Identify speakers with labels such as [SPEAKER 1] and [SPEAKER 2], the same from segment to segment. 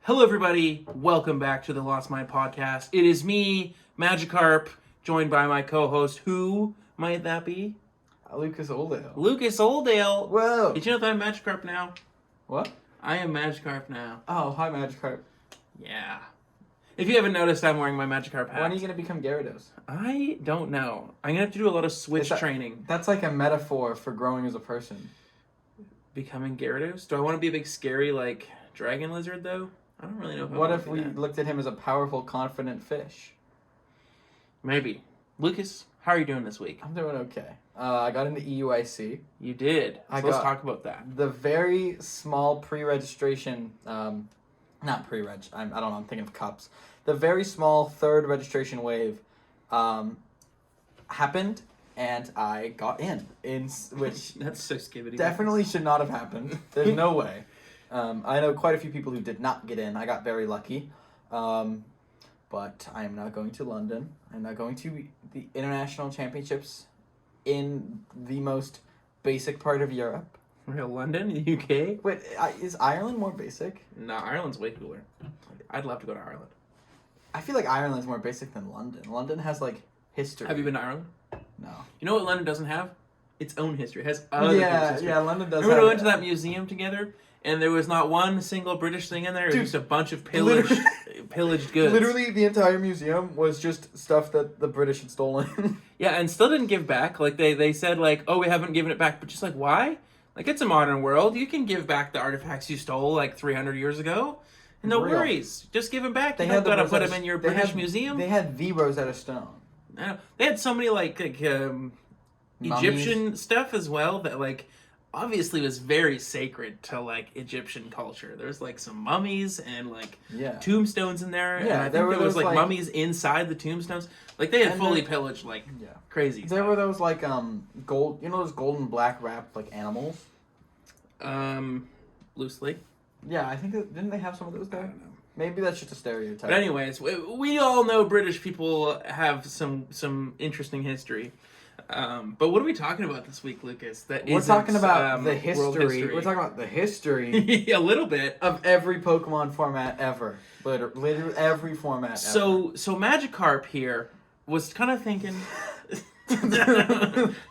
[SPEAKER 1] Hello, everybody. Welcome back to the Lost Mind podcast. It is me, Magikarp, joined by my co-host. Who might that be?
[SPEAKER 2] Lucas Oldale.
[SPEAKER 1] Lucas Oldale.
[SPEAKER 2] Whoa.
[SPEAKER 1] Did you know that I'm Magikarp now?
[SPEAKER 2] What?
[SPEAKER 1] I am Magikarp now.
[SPEAKER 2] Oh, hi, Magikarp.
[SPEAKER 1] Yeah. If you haven't noticed, I'm wearing my Magikarp hat.
[SPEAKER 2] When are you going to become Gyarados?
[SPEAKER 1] I don't know. I'm going to have to do a lot of switch training.
[SPEAKER 2] That's like a metaphor for growing as a person.
[SPEAKER 1] Becoming Gyarados? Do I want to be a big, scary, like, dragon lizard, though? I don't really know if I
[SPEAKER 2] What
[SPEAKER 1] want
[SPEAKER 2] if
[SPEAKER 1] to
[SPEAKER 2] we
[SPEAKER 1] do that.
[SPEAKER 2] looked at him as a powerful, confident fish?
[SPEAKER 1] Maybe. Lucas, how are you doing this week?
[SPEAKER 2] I'm doing okay. I got into EUIC.
[SPEAKER 1] You did. So let's talk about that.
[SPEAKER 2] The very small pre-registration, not pre-reg, I don't know, I'm thinking of cups. The very small third registration wave happened, and I got in which
[SPEAKER 1] That's so skibbity.
[SPEAKER 2] definitely should not have happened. There's no way. I know quite a few people who did not get in. I got very lucky. But I am not going to London. I'm not going to the international championships in the most basic part of Europe.
[SPEAKER 1] Real London, the UK?
[SPEAKER 2] Wait, is Ireland more basic?
[SPEAKER 1] No, Ireland's way cooler. I'd love to go to Ireland.
[SPEAKER 2] I feel like Ireland's more basic than London. London has, like, history.
[SPEAKER 1] Have you been to Ireland?
[SPEAKER 2] No.
[SPEAKER 1] You know what London doesn't have? Its own history. It has other people's history.
[SPEAKER 2] Yeah, London does.
[SPEAKER 1] Remember we went to that museum together, and there was not one single British thing in there. It was just a bunch of pillaged goods.
[SPEAKER 2] Literally, the entire museum was just stuff that the British had stolen.
[SPEAKER 1] Yeah, and still didn't give back. Like, they said, like, oh, we haven't given it back. But just like, why? Like, it's a modern world. You can give back the artifacts you stole, like, 300 years ago. No worries. Just give them back. You don't gotta put them in your British museum.
[SPEAKER 2] They had the Rosetta Stone.
[SPEAKER 1] I know. They had so many, like Egyptian stuff as well that, like, obviously was very sacred to, like, Egyptian culture. There's, like, some mummies and, like, tombstones in there.
[SPEAKER 2] Yeah,
[SPEAKER 1] and I think there was like, mummies inside the tombstones. Like, they had fully pillaged, like, crazy
[SPEAKER 2] There
[SPEAKER 1] stuff.
[SPEAKER 2] were those, like, gold, you know those gold and black wrapped, like, animals?
[SPEAKER 1] Loosely.
[SPEAKER 2] Yeah, I think, didn't they have some of those there?
[SPEAKER 1] I don't know.
[SPEAKER 2] Maybe that's just a stereotype.
[SPEAKER 1] But anyways, we all know British people have some interesting history. But what are we talking about this week, Lucas?
[SPEAKER 2] We're talking about the
[SPEAKER 1] world
[SPEAKER 2] history. We're talking about the history
[SPEAKER 1] a little bit
[SPEAKER 2] of every Pokemon format ever. Literally every format ever.
[SPEAKER 1] So Magikarp here was kind of thinking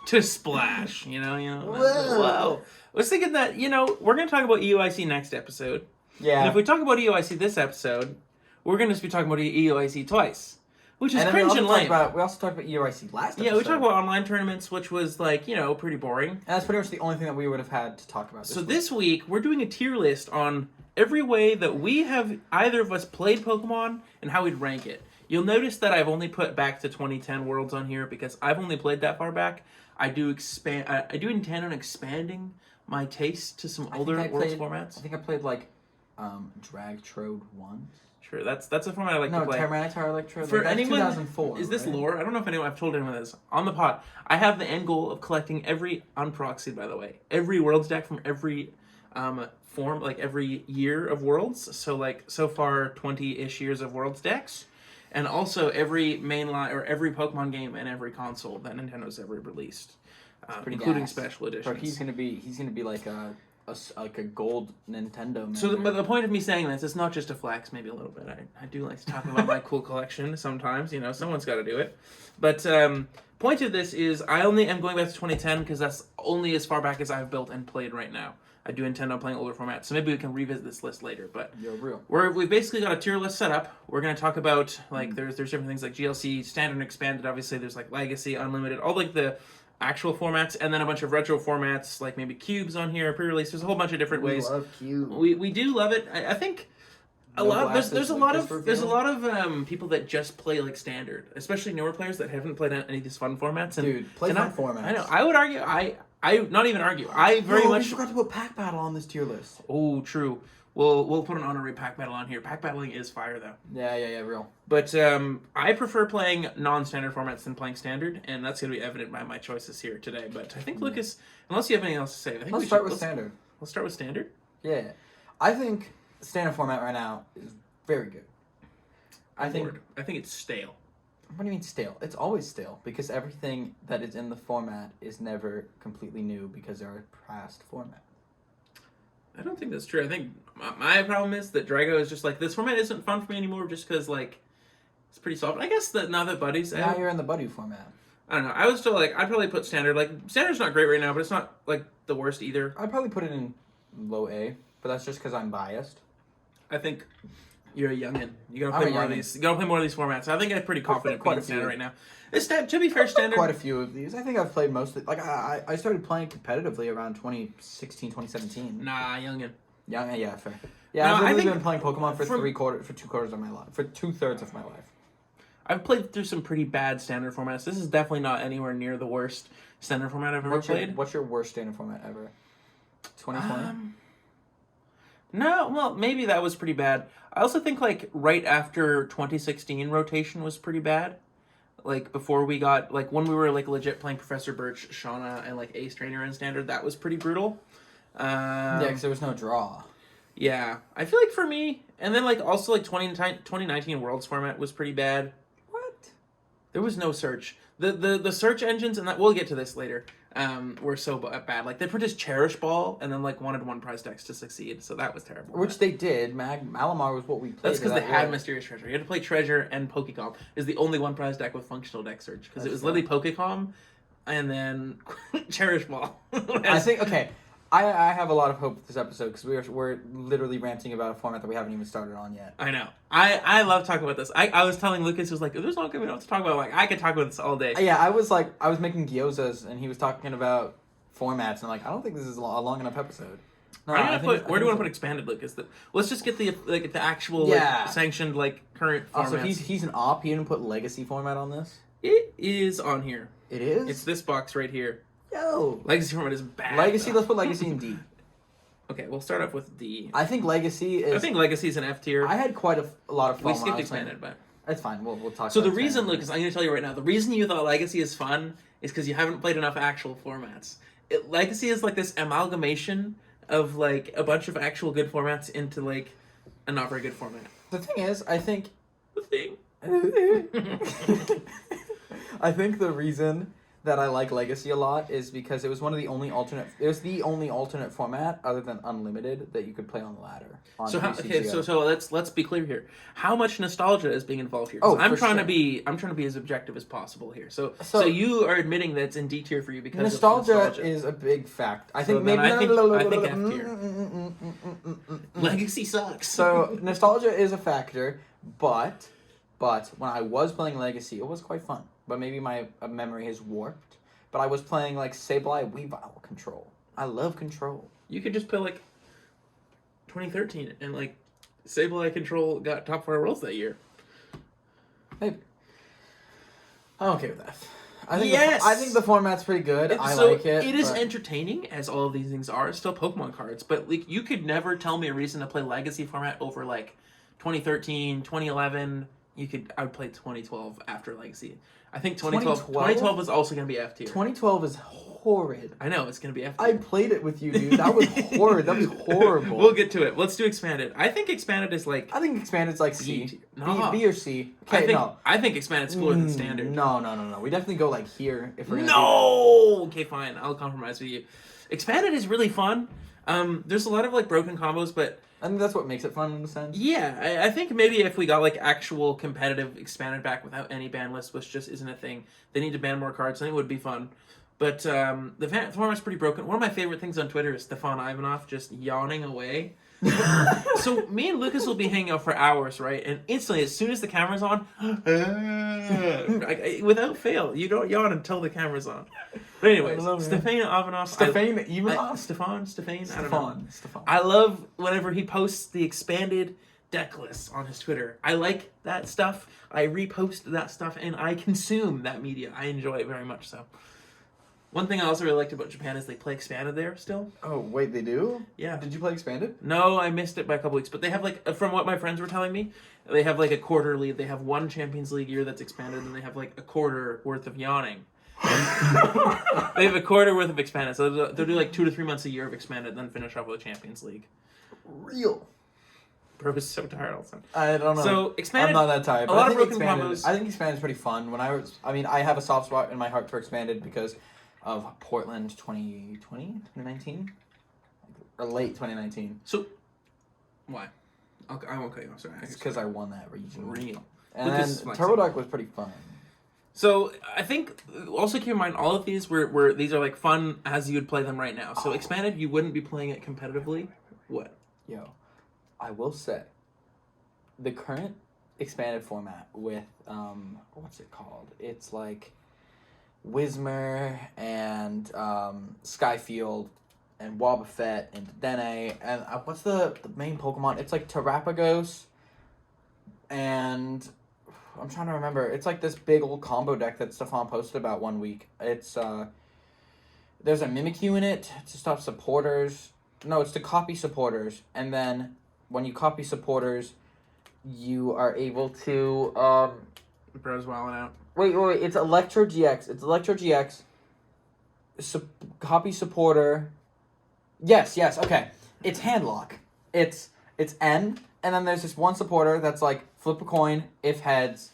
[SPEAKER 1] to splash, you know. Whoa. I was thinking that, we're going to talk about EUIC next episode.
[SPEAKER 2] Yeah.
[SPEAKER 1] And if we talk about EUIC this episode, we're going to be talking about EUIC twice. Which is cringe and lame.
[SPEAKER 2] We also talked about EUIC last episode.
[SPEAKER 1] Yeah, we talked about online tournaments, which was, like, pretty boring.
[SPEAKER 2] And that's pretty much the only thing that we would have had to talk about
[SPEAKER 1] this week, we're doing a tier list on every way that we have either of us played Pokemon and how we'd rank it. You'll notice that I've only put back to 2010 Worlds on here because I've only played that far back. I do intend on expanding my taste to some older Worlds formats.
[SPEAKER 2] I think I played, like, Dragtrode 1.
[SPEAKER 1] Sure, that's a format I like to play.
[SPEAKER 2] No, Tyranitar Electrode.
[SPEAKER 1] For anyone,
[SPEAKER 2] 2004.
[SPEAKER 1] Is this
[SPEAKER 2] right?
[SPEAKER 1] lore? I don't know if I've told anyone this on the pod. I have the end goal of collecting every unproxied, by the way, every Worlds deck from every form, like every year of Worlds. So like so far 20-ish years of Worlds decks, and also every mainline or every Pokemon game and every console that Nintendo's ever released, including special editions.
[SPEAKER 2] So he's gonna be like a gold Nintendo member.
[SPEAKER 1] So the point of me saying this is not just to flex, maybe a little bit. I do like to talk about my cool collection sometimes. Someone's got to do it. But point of this is I only am going back to 2010 because that's only as far back as I've built and played right now. I do intend on playing older formats, so maybe we can revisit this list later. But we've basically got a tier list set up. We're going to talk about there's different things like GLC, standard and expanded. Obviously, there's like Legacy, Unlimited, all like the actual formats, and then a bunch of retro formats like maybe cubes on here, pre-release. There's a whole bunch of different ways.
[SPEAKER 2] We love cube.
[SPEAKER 1] We do love it. I think there's a lot of people that just play like standard, especially newer players that haven't played any of these fun formats. And,
[SPEAKER 2] Dude, play fun formats.
[SPEAKER 1] I know. I would argue. I not even argue. I very much.
[SPEAKER 2] We forgot to put Pack Battle on this tier list.
[SPEAKER 1] Oh, true. We'll put an honorary Pack Battle on here. Pack Battling is fire though.
[SPEAKER 2] Yeah, real.
[SPEAKER 1] But I prefer playing non-standard formats than playing standard, and that's going to be evident by my choices here today. But I think Lucas, unless you have anything else to say, I think
[SPEAKER 2] let's start with standard.
[SPEAKER 1] Let's start with standard.
[SPEAKER 2] Yeah, I think standard format right now is very good. I think
[SPEAKER 1] it's stale.
[SPEAKER 2] What do you mean stale? It's always stale because everything that is in the format is never completely new because they're a past format.
[SPEAKER 1] I don't think that's true. I think My problem is that Drago is just like, this format isn't fun for me anymore just because, like, it's pretty soft. I guess that now that Buddy's
[SPEAKER 2] Now
[SPEAKER 1] out,
[SPEAKER 2] you're in the buddy format.
[SPEAKER 1] I don't know. I was still like, I'd probably put Standard. Like, Standard's not great right now, but it's not, like, the worst either.
[SPEAKER 2] I'd probably put it in low A, but that's just because I'm biased.
[SPEAKER 1] I think you're a youngin. You gotta
[SPEAKER 2] I'm
[SPEAKER 1] play
[SPEAKER 2] a
[SPEAKER 1] more of
[SPEAKER 2] youngin.
[SPEAKER 1] these. You gotta play more of these formats. I think I'm pretty confident
[SPEAKER 2] quite
[SPEAKER 1] playing
[SPEAKER 2] a few.
[SPEAKER 1] Standard right now. It's to be fair, Standard.
[SPEAKER 2] Quite a few of these. I think I've played mostly. Like I started playing competitively around 2016, 2017.
[SPEAKER 1] Nah, youngin.
[SPEAKER 2] Yeah, fair. Yeah,
[SPEAKER 1] No,
[SPEAKER 2] I've
[SPEAKER 1] I
[SPEAKER 2] literally
[SPEAKER 1] think
[SPEAKER 2] been playing Pokemon for
[SPEAKER 1] for
[SPEAKER 2] 2/3 of my life, for 2/3 of my life.
[SPEAKER 1] I've played through some pretty bad Standard formats. This is definitely not anywhere near the worst Standard format I've ever played.
[SPEAKER 2] What's your worst standard format ever? 2020.
[SPEAKER 1] No, well, maybe that was pretty bad. I also think, like, right after 2016 rotation was pretty bad. Like, before we got, like, when we were, like, legit playing Professor Birch, Shauna, and, like, Ace Trainer in Standard, that was pretty brutal.
[SPEAKER 2] Yeah, because there was no draw.
[SPEAKER 1] Yeah. I feel like for me, and then, like, also, like, 2019 Worlds format was pretty bad.
[SPEAKER 2] What?
[SPEAKER 1] There was no search. The search engines, and that we'll get to this later, were so bad. Like, they produced Cherish Ball, and then, like, wanted one prize decks to succeed, so that was terrible.
[SPEAKER 2] Which they did. Malamar was what we played.
[SPEAKER 1] That's because they
[SPEAKER 2] that
[SPEAKER 1] had
[SPEAKER 2] way.
[SPEAKER 1] Mysterious Treasure. You had to play Treasure and Pokecom. Is the only one prize deck with functional deck search, because it
[SPEAKER 2] That's
[SPEAKER 1] was literally Pokecom, and then Cherish Ball.
[SPEAKER 2] I think, okay, I have a lot of hope with this episode because we're literally ranting about a format that we haven't even started on yet.
[SPEAKER 1] I know. I love talking about this. I was telling Lucas, who was like, there's not going to be enough to talk about. Like, I could talk about this all day.
[SPEAKER 2] Yeah, I was making gyozas and he was talking about formats and I'm like, I don't think this is a long enough episode. No,
[SPEAKER 1] Where do you want to put expanded, Lucas? Let's just get the actual like, sanctioned like current formats.
[SPEAKER 2] Also, he's an op. He didn't put legacy format on this.
[SPEAKER 1] It is on here.
[SPEAKER 2] It is.
[SPEAKER 1] It's this box right here.
[SPEAKER 2] Yo.
[SPEAKER 1] Legacy format is bad.
[SPEAKER 2] Legacy.
[SPEAKER 1] Though.
[SPEAKER 2] Let's put legacy in D.
[SPEAKER 1] Okay, we'll start off with D.
[SPEAKER 2] I think legacy is.
[SPEAKER 1] I think legacy is an F tier.
[SPEAKER 2] I had quite a lot of fun.
[SPEAKER 1] We skipped expanded, but
[SPEAKER 2] that's fine. We'll talk.
[SPEAKER 1] So
[SPEAKER 2] about
[SPEAKER 1] the reason,
[SPEAKER 2] expanded.
[SPEAKER 1] Lucas, I'm going to tell you right now, the reason you thought legacy is fun is because you haven't played enough actual formats. Legacy is like this amalgamation of like a bunch of actual good formats into like a not very good format.
[SPEAKER 2] The thing is, I think.
[SPEAKER 1] The thing.
[SPEAKER 2] I think the reason that I like Legacy a lot is because it was one of the only alternate. It was the only alternate format other than Unlimited that you could play on the ladder. On
[SPEAKER 1] So
[SPEAKER 2] PCGO.
[SPEAKER 1] let's be clear here. How much nostalgia is being involved here?
[SPEAKER 2] Oh,
[SPEAKER 1] I'm
[SPEAKER 2] for
[SPEAKER 1] trying
[SPEAKER 2] sure.
[SPEAKER 1] to be as objective as possible here. So
[SPEAKER 2] So-
[SPEAKER 1] you are admitting that it's in D tier for you because
[SPEAKER 2] nostalgia
[SPEAKER 1] of nostalgia.
[SPEAKER 2] is a big fact. I
[SPEAKER 1] So
[SPEAKER 2] think
[SPEAKER 1] then
[SPEAKER 2] maybe.
[SPEAKER 1] I think F tier. Legacy sucks.
[SPEAKER 2] So nostalgia is a factor, but when I was playing Legacy, it was quite fun. But maybe my memory has warped. But I was playing like Sableye Weavile Control. I love Control.
[SPEAKER 1] You could just play like 2013 and like Sableye Control got top 4 worlds that year.
[SPEAKER 2] Maybe. I'm okay with that. I think
[SPEAKER 1] Yes!
[SPEAKER 2] I think the format's pretty good. I
[SPEAKER 1] So
[SPEAKER 2] like it.
[SPEAKER 1] It is
[SPEAKER 2] but-
[SPEAKER 1] entertaining, as all of these things are. It's still Pokemon cards, but like you could never tell me a reason to play Legacy format over like 2013, 2011. I would play 2012 after Legacy. I think 2012 is also going to be F tier.
[SPEAKER 2] 2012 is horrid.
[SPEAKER 1] I know, it's going to be F tier.
[SPEAKER 2] I played it with you, dude. That was horrid. That was horrible.
[SPEAKER 1] We'll get to it. Let's do Expanded. I think Expanded is like...
[SPEAKER 2] I think Expanded's like
[SPEAKER 1] B
[SPEAKER 2] C.
[SPEAKER 1] tier. No.
[SPEAKER 2] B or C. Okay, no.
[SPEAKER 1] I think Expanded's cooler than Standard.
[SPEAKER 2] No. We definitely go like here if we're gonna
[SPEAKER 1] No! Okay, fine. I'll compromise with you. Expanded is really fun. There's a lot of like broken combos, but
[SPEAKER 2] I think that's what makes it fun in a sense.
[SPEAKER 1] yeah, I think maybe if we got like actual competitive Expanded back without any ban list, which just isn't a thing, they need to ban more cards. I think it would be fun. But the format's pretty broken. One of my favorite things on Twitter is Stefan Ivanov just yawning away. So me and Lucas will be hanging out for hours, right? And instantly, as soon as the camera's on, without fail, you don't yawn until the camera's on. But anyways, Stefan Ivanov.
[SPEAKER 2] Stefan Ivanov?
[SPEAKER 1] Stefan? I don't know.
[SPEAKER 2] Stefan.
[SPEAKER 1] I love whenever he posts the expanded deck lists on his Twitter. I like that stuff. I repost that stuff, and I consume that media. I enjoy it very much so. One thing I also really liked about Japan is they play Expanded there still.
[SPEAKER 2] Oh, wait, they do?
[SPEAKER 1] Yeah.
[SPEAKER 2] Did you play Expanded?
[SPEAKER 1] No, I missed it by a couple weeks. But they have, like, from what my friends were telling me, they have, like, a quarterly. They have one Champions League year that's expanded, and they have, like, a quarter worth of yawning. They have a quarter worth of expanded. So they'll do, like, 2 to 3 months a year of expanded, then finish off with a Champions League.
[SPEAKER 2] Real.
[SPEAKER 1] Bro was so tired all the time.
[SPEAKER 2] I don't know.
[SPEAKER 1] So, Expanded...
[SPEAKER 2] I'm not that tired.
[SPEAKER 1] A lot
[SPEAKER 2] I
[SPEAKER 1] of
[SPEAKER 2] think
[SPEAKER 1] broken combos.
[SPEAKER 2] I think Expanded's pretty fun. I have a soft spot in my heart for Expanded because of Portland 2019? Or late 2019.
[SPEAKER 1] So, Why? I won't cut you off. Sorry.
[SPEAKER 2] It's because I won that region.
[SPEAKER 1] Real.
[SPEAKER 2] And
[SPEAKER 1] Lucas
[SPEAKER 2] then
[SPEAKER 1] flexing.
[SPEAKER 2] Turbo Deck was pretty fun.
[SPEAKER 1] So I think also keep in mind all of these were these are like fun as you would play them right now. So expanded, you wouldn't be playing it competitively. What?
[SPEAKER 2] Yo, I will say, the current expanded format with what's it called? It's like Whismer and Skyfield and Wobbuffet and Dene and what's the main Pokemon? It's like Terapagos and I'm trying to remember. It's like this big old combo deck that Stefan posted about one week. It's there's a Mimikyu in it to stop supporters. No, it's to copy supporters, and then when you copy supporters, you are able to
[SPEAKER 1] Bro's wilding out.
[SPEAKER 2] wait. It's Electro GX. It's Electro GX. Copy supporter. Yes. Okay. It's handlock. It's N, and then there's this one supporter that's like flip a coin if heads.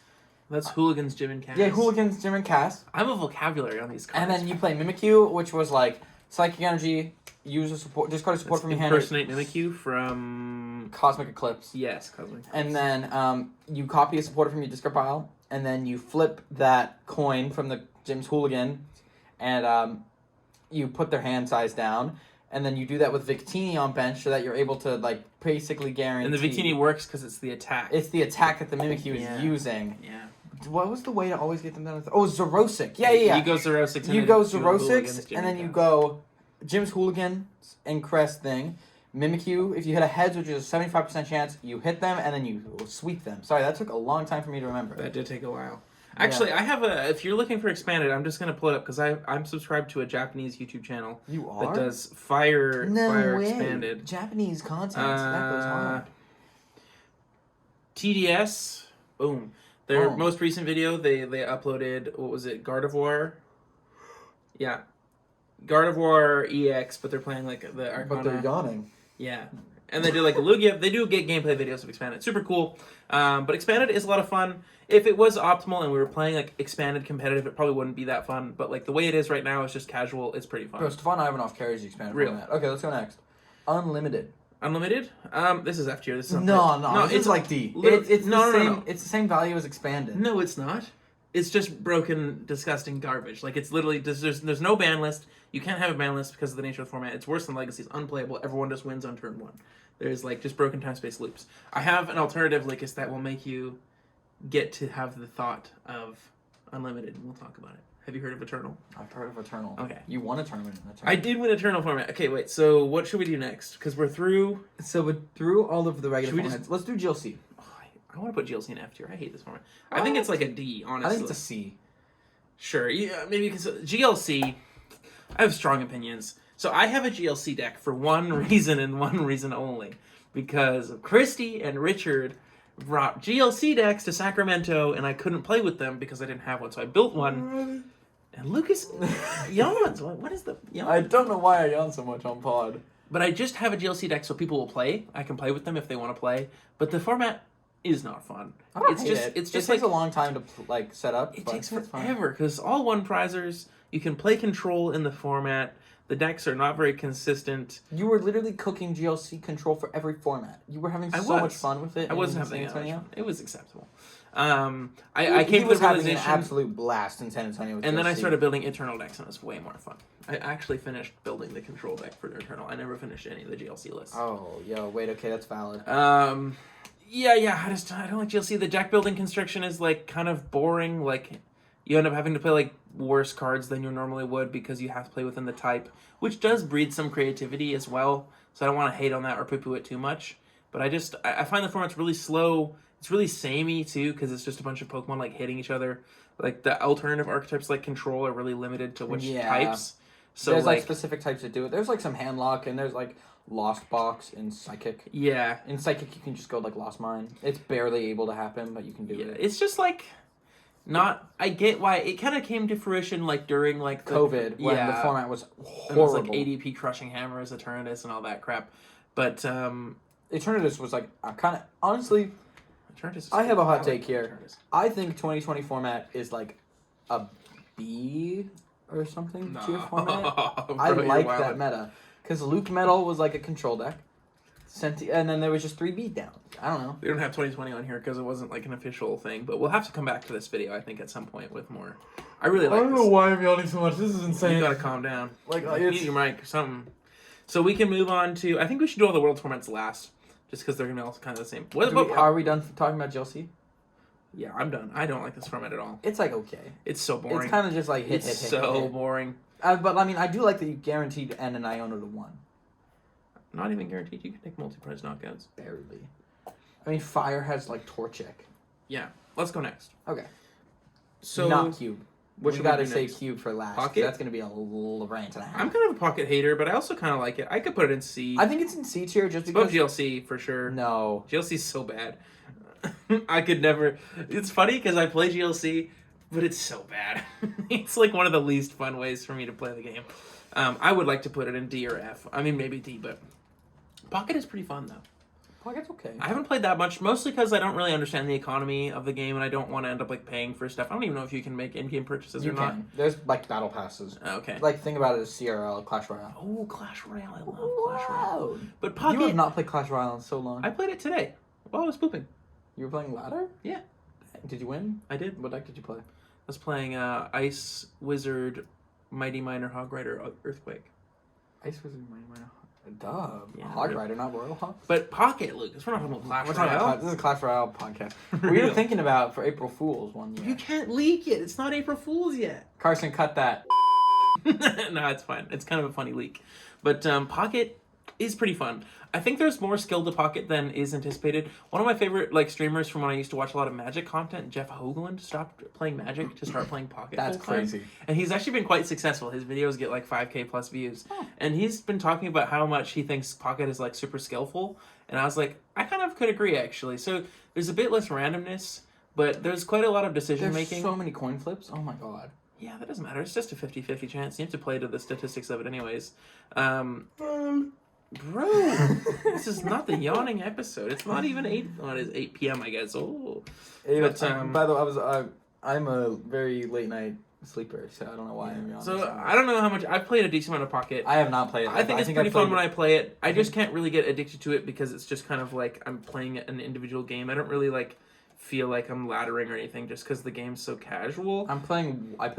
[SPEAKER 1] That's Hooligans, Jim and Cass.
[SPEAKER 2] Yeah, Hooligans, Jim and Cass.
[SPEAKER 1] I have a vocabulary on these cards.
[SPEAKER 2] And then you play Mimikyu, which was like Psychic Energy, use a support, discard a support from your hand.
[SPEAKER 1] Impersonate Mimikyu from
[SPEAKER 2] Cosmic Eclipse.
[SPEAKER 1] Yes, Cosmic Eclipse.
[SPEAKER 2] And then you copy a supporter from your discard pile, and then you flip that coin from the Jim's Hooligan, and you put their hand size down, and then you do that with Victini on bench so that you're able to like basically guarantee.
[SPEAKER 1] And the Victini works because it's the attack.
[SPEAKER 2] It's the attack that the Mimikyu is using.
[SPEAKER 1] Yeah.
[SPEAKER 2] What was the way to always get them down? Oh, Zerosic. Yeah.
[SPEAKER 1] You go Zerosic.
[SPEAKER 2] You go Zerosic, and then you go Jim's Hooligan and Crest thing. Mimikyu, if you hit a heads, which is a 75% chance, you hit them, and then you sweep them. Sorry, that took a long time for me to remember.
[SPEAKER 1] That did take a while. Actually, I have a... If you're looking for Expanded, I'm just going to pull it up, because I'm subscribed to a Japanese YouTube channel.
[SPEAKER 2] You are?
[SPEAKER 1] That does Fire Expanded.
[SPEAKER 2] Japanese content. That goes hard.
[SPEAKER 1] TDS. Boom. Their most recent video, they uploaded, what was it, Gardevoir? Yeah. Gardevoir EX, but they're playing like the Arcana.
[SPEAKER 2] But they're yawning.
[SPEAKER 1] Yeah. And they do like a Lugia. They do get gameplay videos of Expanded. Super cool. But Expanded is a lot of fun. If it was optimal and we were playing like Expanded competitive, it probably wouldn't be that fun. But like the way it is right now, it's just casual. It's pretty fun.
[SPEAKER 2] Bro, Stefan Ivanov carries the Expanded format. Okay, let's go next. Unlimited.
[SPEAKER 1] Unlimited? This is F tier. This is
[SPEAKER 2] no. It's like D. It's the same value as Expanded.
[SPEAKER 1] No, it's not. It's just broken, disgusting garbage. Like it's literally there's no ban list. You can't have a ban list because of the nature of the format. It's worse than Legacy. It's unplayable. Everyone just wins on turn one. There's like just broken time space loops. I have an alternative Lucas that will make you get to have the thought of Unlimited. We'll talk about it. Have you heard of Eternal?
[SPEAKER 2] I've heard of Eternal.
[SPEAKER 1] Okay.
[SPEAKER 2] You won a tournament in Eternal.
[SPEAKER 1] I did win Eternal format. Okay, wait. So what should we do next? Because we're through.
[SPEAKER 2] So we're through all of the regular
[SPEAKER 1] Should we
[SPEAKER 2] formats. Let's do GLC.
[SPEAKER 1] Oh, I want to put GLC in F tier. I hate this format. I think it's like a D, honestly.
[SPEAKER 2] I think it's a C.
[SPEAKER 1] Sure. Yeah, maybe you can. GLC. I have strong opinions. So I have a GLC deck for one reason and one reason only. Because Christy and Richard brought GLC decks to Sacramento and I couldn't play with them because I didn't have one. So I built one. And Lucas yawns. What is the yawn?
[SPEAKER 2] I don't know why I yawn so much on pod.
[SPEAKER 1] But I just have a GLC deck so people will play. I can play with them if they want to play. But the format is not fun.
[SPEAKER 2] It's just it takes a long time to like set up.
[SPEAKER 1] It takes forever because all one prizers. You can play control in the format. The decks are not very consistent.
[SPEAKER 2] You were literally cooking GLC control for every format. You were having so much fun with it.
[SPEAKER 1] I wasn't having that much fun. It was acceptable. I
[SPEAKER 2] He
[SPEAKER 1] came to
[SPEAKER 2] was
[SPEAKER 1] the
[SPEAKER 2] having
[SPEAKER 1] realization,
[SPEAKER 2] an absolute blast in San Antonio with
[SPEAKER 1] and then I
[SPEAKER 2] GLC.
[SPEAKER 1] started building Eternal decks, and it was way more fun. I actually finished building the control deck for Eternal. I never finished any of the GLC lists.
[SPEAKER 2] Oh, wait, okay, that's valid.
[SPEAKER 1] Yeah, I don't like GLC. The deck building construction is like kind of boring. Like you end up having to play like worse cards than you normally would because you have to play within the type, which does breed some creativity as well. So I don't want to hate on that or poo-poo it too much. But I find the format's really slow. It's really samey too because it's just a bunch of Pokemon like hitting each other. Like the alternative archetypes like Control are really limited to which types. So
[SPEAKER 2] there's like specific types that do it. There's like some Handlock and there's like Lost Box in Psychic.
[SPEAKER 1] Yeah.
[SPEAKER 2] In Psychic you can just go like Lost Mine. It's barely able to happen, but you can do it.
[SPEAKER 1] It's just like I get why it kind of came to fruition like during like
[SPEAKER 2] COVID when the format was horrible.
[SPEAKER 1] It was like ADP Crushing Hammers, Eternatus, and all that crap. But
[SPEAKER 2] Eternatus was like kind of honestly. I have a hot take here. I think 2020 format is like a B or something tier format. I like that meta because Luke Metal was like a control deck. And then there was just 3 beatdowns. I don't know.
[SPEAKER 1] We don't have 2020 on here because it wasn't like an official thing, but we'll have to come back to this video, I think, at some point with more. I really like this.
[SPEAKER 2] I don't know why I'm yawning so much. This is insane.
[SPEAKER 1] You gotta calm down.
[SPEAKER 2] Like
[SPEAKER 1] Mute your mic or something. So we can move on to, I think we should do all the world formats last, just because they're gonna be all kind of the same.
[SPEAKER 2] Are we done talking about GLC?
[SPEAKER 1] Yeah, I'm done. I don't like this format at all.
[SPEAKER 2] It's like okay.
[SPEAKER 1] It's so boring.
[SPEAKER 2] It's kind of just like hit.
[SPEAKER 1] So boring.
[SPEAKER 2] But I mean, I do like that you guaranteed to end an Iona to 1.
[SPEAKER 1] Not even guaranteed. You can take multi-prize knockouts.
[SPEAKER 2] Barely. I mean, Fire has like Torchic.
[SPEAKER 1] Yeah. Let's go next.
[SPEAKER 2] Okay.
[SPEAKER 1] So
[SPEAKER 2] not Cube.
[SPEAKER 1] What
[SPEAKER 2] We
[SPEAKER 1] should
[SPEAKER 2] gotta
[SPEAKER 1] do
[SPEAKER 2] say
[SPEAKER 1] next?
[SPEAKER 2] Cube for last.
[SPEAKER 1] Pocket?
[SPEAKER 2] That's gonna be a little rant and a half.
[SPEAKER 1] I'm kind of a Pocket hater, but I also kind of like it. I could put it in C.
[SPEAKER 2] I think it's in C tier just
[SPEAKER 1] It's above
[SPEAKER 2] because.
[SPEAKER 1] GLC for sure.
[SPEAKER 2] No.
[SPEAKER 1] GLC's so bad. I could never. It's funny because I play GLC, but it's so bad. It's like one of the least fun ways for me to play the game. I would like to put it in D or F. I mean, maybe D, but Pocket is pretty fun though.
[SPEAKER 2] Pocket's okay.
[SPEAKER 1] I haven't played that much, mostly because I don't really understand the economy of the game, and I don't want to end up like paying for stuff. I don't even know if you can make in-game purchases
[SPEAKER 2] You
[SPEAKER 1] or
[SPEAKER 2] can.
[SPEAKER 1] not.
[SPEAKER 2] There's like battle passes.
[SPEAKER 1] Okay.
[SPEAKER 2] Like think about it as CRL, Clash Royale.
[SPEAKER 1] Oh, Clash Royale! I love Clash Royale. But
[SPEAKER 2] You have
[SPEAKER 1] Pocket,
[SPEAKER 2] not played Clash Royale in so long.
[SPEAKER 1] I played it today while I was pooping.
[SPEAKER 2] You were playing ladder?
[SPEAKER 1] Yeah.
[SPEAKER 2] Did you win?
[SPEAKER 1] I did.
[SPEAKER 2] What deck did you play?
[SPEAKER 1] I was playing Ice Wizard, Mighty Miner, Hog Rider, Earthquake.
[SPEAKER 2] Ice Wizard, Mighty Miner. Duh.
[SPEAKER 1] Yeah,
[SPEAKER 2] Hog
[SPEAKER 1] really.
[SPEAKER 2] Rider, not Royal Hog.
[SPEAKER 1] But Pocket, Lucas, we're not talking about Clash
[SPEAKER 2] We're talking about
[SPEAKER 1] Royale.
[SPEAKER 2] this is a Clash Royale podcast. We
[SPEAKER 1] Real.
[SPEAKER 2] were thinking about for April Fools one year.
[SPEAKER 1] You can't leak it. It's not April Fool's yet.
[SPEAKER 2] Carson, cut that.
[SPEAKER 1] No, it's fine. It's kind of a funny leak. But Pocket is pretty fun. I think there's more skill to Pocket than is anticipated. One of my favorite like streamers from when I used to watch a lot of Magic content, Jeff Hoagland, stopped playing Magic to start playing Pocket.
[SPEAKER 2] That's
[SPEAKER 1] full time.
[SPEAKER 2] crazy.
[SPEAKER 1] And he's actually been quite successful. His videos get like 5K plus views.
[SPEAKER 2] Oh.
[SPEAKER 1] And he's been talking about how much he thinks Pocket is like super skillful. And I was like, I kind of could agree actually. So there's a bit less randomness, but there's quite a lot of decision
[SPEAKER 2] There's
[SPEAKER 1] making.
[SPEAKER 2] so many coin flips. Oh my god.
[SPEAKER 1] Yeah, that doesn't matter. It's just a 50-50 chance. You have to play to the statistics of it anyways. Bro, this is not the yawning episode. It's not even 8. Oh, it is 8 p.m. I guess. Oh. But,
[SPEAKER 2] By the way, I'm a very late night sleeper, so I don't know why I'm yawning.
[SPEAKER 1] So
[SPEAKER 2] much.
[SPEAKER 1] I don't know how much. I've played a decent amount of Pocket.
[SPEAKER 2] I have not played it.
[SPEAKER 1] I think it's pretty fun when I play it. I just can't really get addicted to it because it's just kind of like I'm playing an individual game. I don't really like feel like I'm laddering or anything just because the game's so casual.
[SPEAKER 2] I played, I